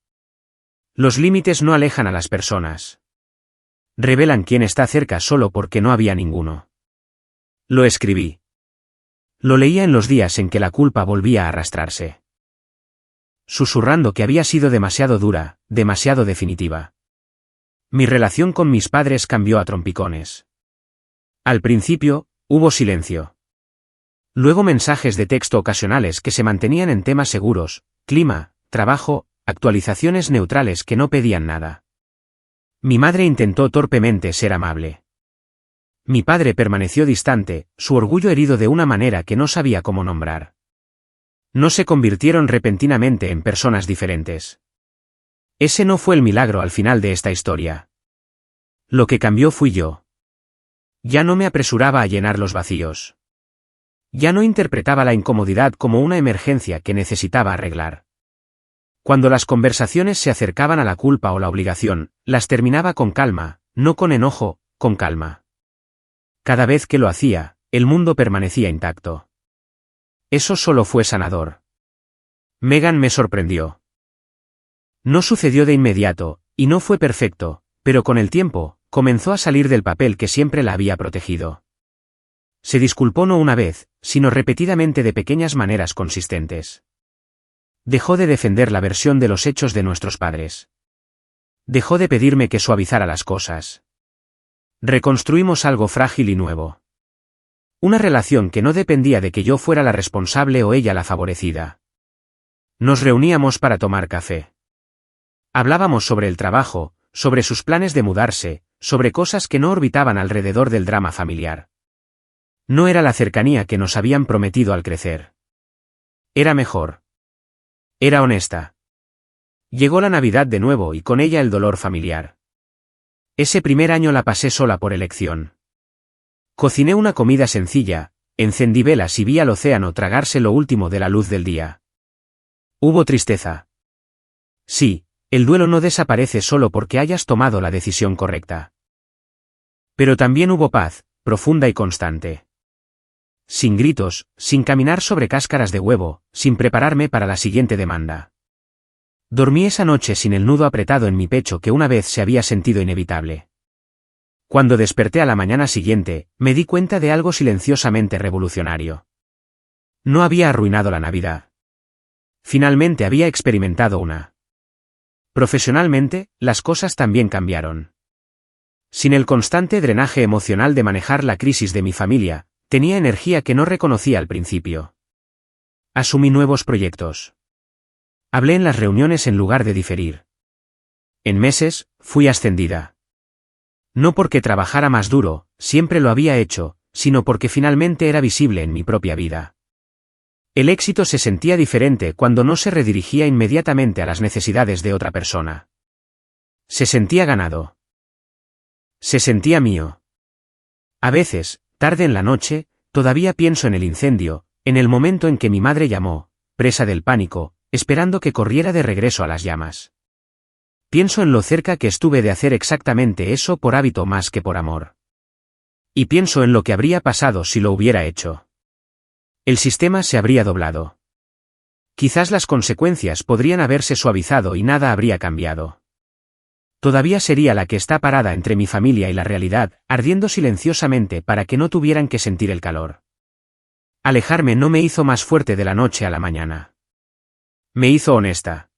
Los límites no alejan a las personas. Revelan quién está cerca solo porque no había ninguno. Lo escribí. Lo leía en los días en que la culpa volvía a arrastrarse. Susurrando que había sido demasiado dura, demasiado definitiva. Mi relación con mis padres cambió a trompicones. Al principio, hubo silencio. Luego mensajes de texto ocasionales que se mantenían en temas seguros, clima, trabajo, actualizaciones neutrales que no pedían nada. Mi madre intentó torpemente ser amable. Mi padre permaneció distante, su orgullo herido de una manera que no sabía cómo nombrar. No se convirtieron repentinamente en personas diferentes. Ese no fue el milagro al final de esta historia. Lo que cambió fui yo. Ya no me apresuraba a llenar los vacíos. Ya no interpretaba la incomodidad como una emergencia que necesitaba arreglar. Cuando las conversaciones se acercaban a la culpa o la obligación, las terminaba con calma, no con enojo, con calma. Cada vez que lo hacía, el mundo permanecía intacto. Eso solo fue sanador. Megan me sorprendió. No sucedió de inmediato, y no fue perfecto, pero con el tiempo, comenzó a salir del papel que siempre la había protegido. Se disculpó no una vez, sino repetidamente de pequeñas maneras consistentes. Dejó de defender la versión de los hechos de nuestros padres. Dejó de pedirme que suavizara las cosas. Reconstruimos algo frágil y nuevo. Una relación que no dependía de que yo fuera la responsable o ella la favorecida. Nos reuníamos para tomar café. Hablábamos sobre el trabajo, sobre sus planes de mudarse, sobre cosas que no orbitaban alrededor del drama familiar. No era la cercanía que nos habían prometido al crecer. Era mejor. Era honesta. Llegó la Navidad de nuevo y con ella el dolor familiar. Ese primer año la pasé sola por elección. Cociné una comida sencilla, encendí velas y vi al océano tragarse lo último de la luz del día. Hubo tristeza. Sí, el duelo no desaparece solo porque hayas tomado la decisión correcta. Pero también hubo paz, profunda y constante. Sin gritos, sin caminar sobre cáscaras de huevo, sin prepararme para la siguiente demanda. Dormí esa noche sin el nudo apretado en mi pecho que una vez se había sentido inevitable. Cuando desperté a la mañana siguiente, me di cuenta de algo silenciosamente revolucionario. No había arruinado la Navidad. Finalmente había experimentado una. Profesionalmente, las cosas también cambiaron. Sin el constante drenaje emocional de manejar la crisis de mi familia, tenía energía que no reconocía al principio. Asumí nuevos proyectos. Hablé en las reuniones en lugar de diferir. En meses, fui ascendida. No porque trabajara más duro, siempre lo había hecho, sino porque finalmente era visible en mi propia vida. El éxito se sentía diferente cuando no se redirigía inmediatamente a las necesidades de otra persona. Se sentía ganado. Se sentía mío. A veces, tarde en la noche, todavía pienso en el incendio, en el momento en que mi madre llamó, presa del pánico, esperando que corriera de regreso a las llamas. Pienso en lo cerca que estuve de hacer exactamente eso por hábito más que por amor. Y pienso en lo que habría pasado si lo hubiera hecho. El sistema se habría doblado. Quizás las consecuencias podrían haberse suavizado y nada habría cambiado. Todavía sería la que está parada entre mi familia y la realidad, ardiendo silenciosamente para que no tuvieran que sentir el calor. Alejarme no me hizo más fuerte de la noche a la mañana. Me hizo honesta.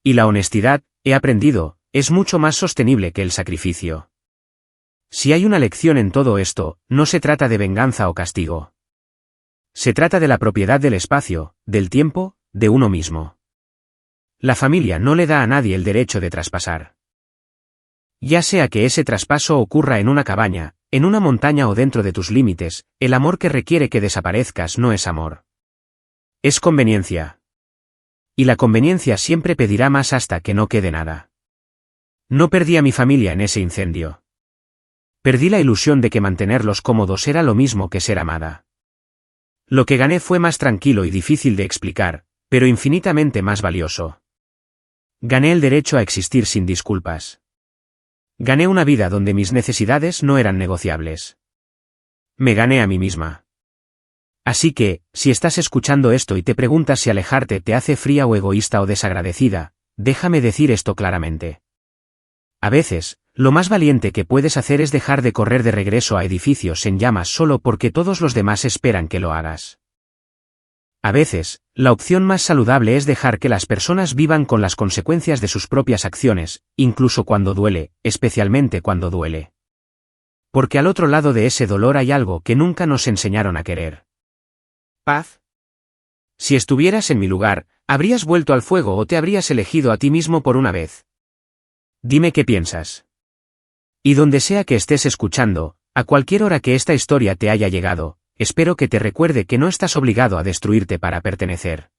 Y la honestidad, he aprendido, es mucho más sostenible que el sacrificio. Si hay una lección en todo esto, no se trata de venganza o castigo. Se trata de la propiedad del espacio, del tiempo, de uno mismo. La familia no le da a nadie el derecho de traspasar. Ya sea que ese traspaso ocurra en una cabaña, en una montaña o dentro de tus límites, el amor que requiere que desaparezcas no es amor. Es conveniencia. Y la conveniencia siempre pedirá más hasta que no quede nada. No perdí a mi familia en ese incendio. Perdí la ilusión de que mantenerlos cómodos era lo mismo que ser amada. Lo que gané fue más tranquilo y difícil de explicar, pero infinitamente más valioso. Gané el derecho a existir sin disculpas. Gané una vida donde mis necesidades no eran negociables. Me gané a mí misma. Así que, si estás escuchando esto y te preguntas si alejarte te hace fría o egoísta o desagradecida, déjame decir esto claramente. A veces, lo más valiente que puedes hacer es dejar de correr de regreso a edificios en llamas solo porque todos los demás esperan que lo hagas. A veces, la opción más saludable es dejar que las personas vivan con las consecuencias de sus propias acciones, incluso cuando duele, especialmente cuando duele. Porque al otro lado de ese dolor hay algo que nunca nos enseñaron a querer. Paz. Si estuvieras en mi lugar, ¿habrías vuelto al fuego o te habrías elegido a ti mismo por una vez? Dime qué piensas. Y donde sea que estés escuchando, a cualquier hora que esta historia te haya llegado, espero que te recuerde que no estás obligado a destruirte para pertenecer.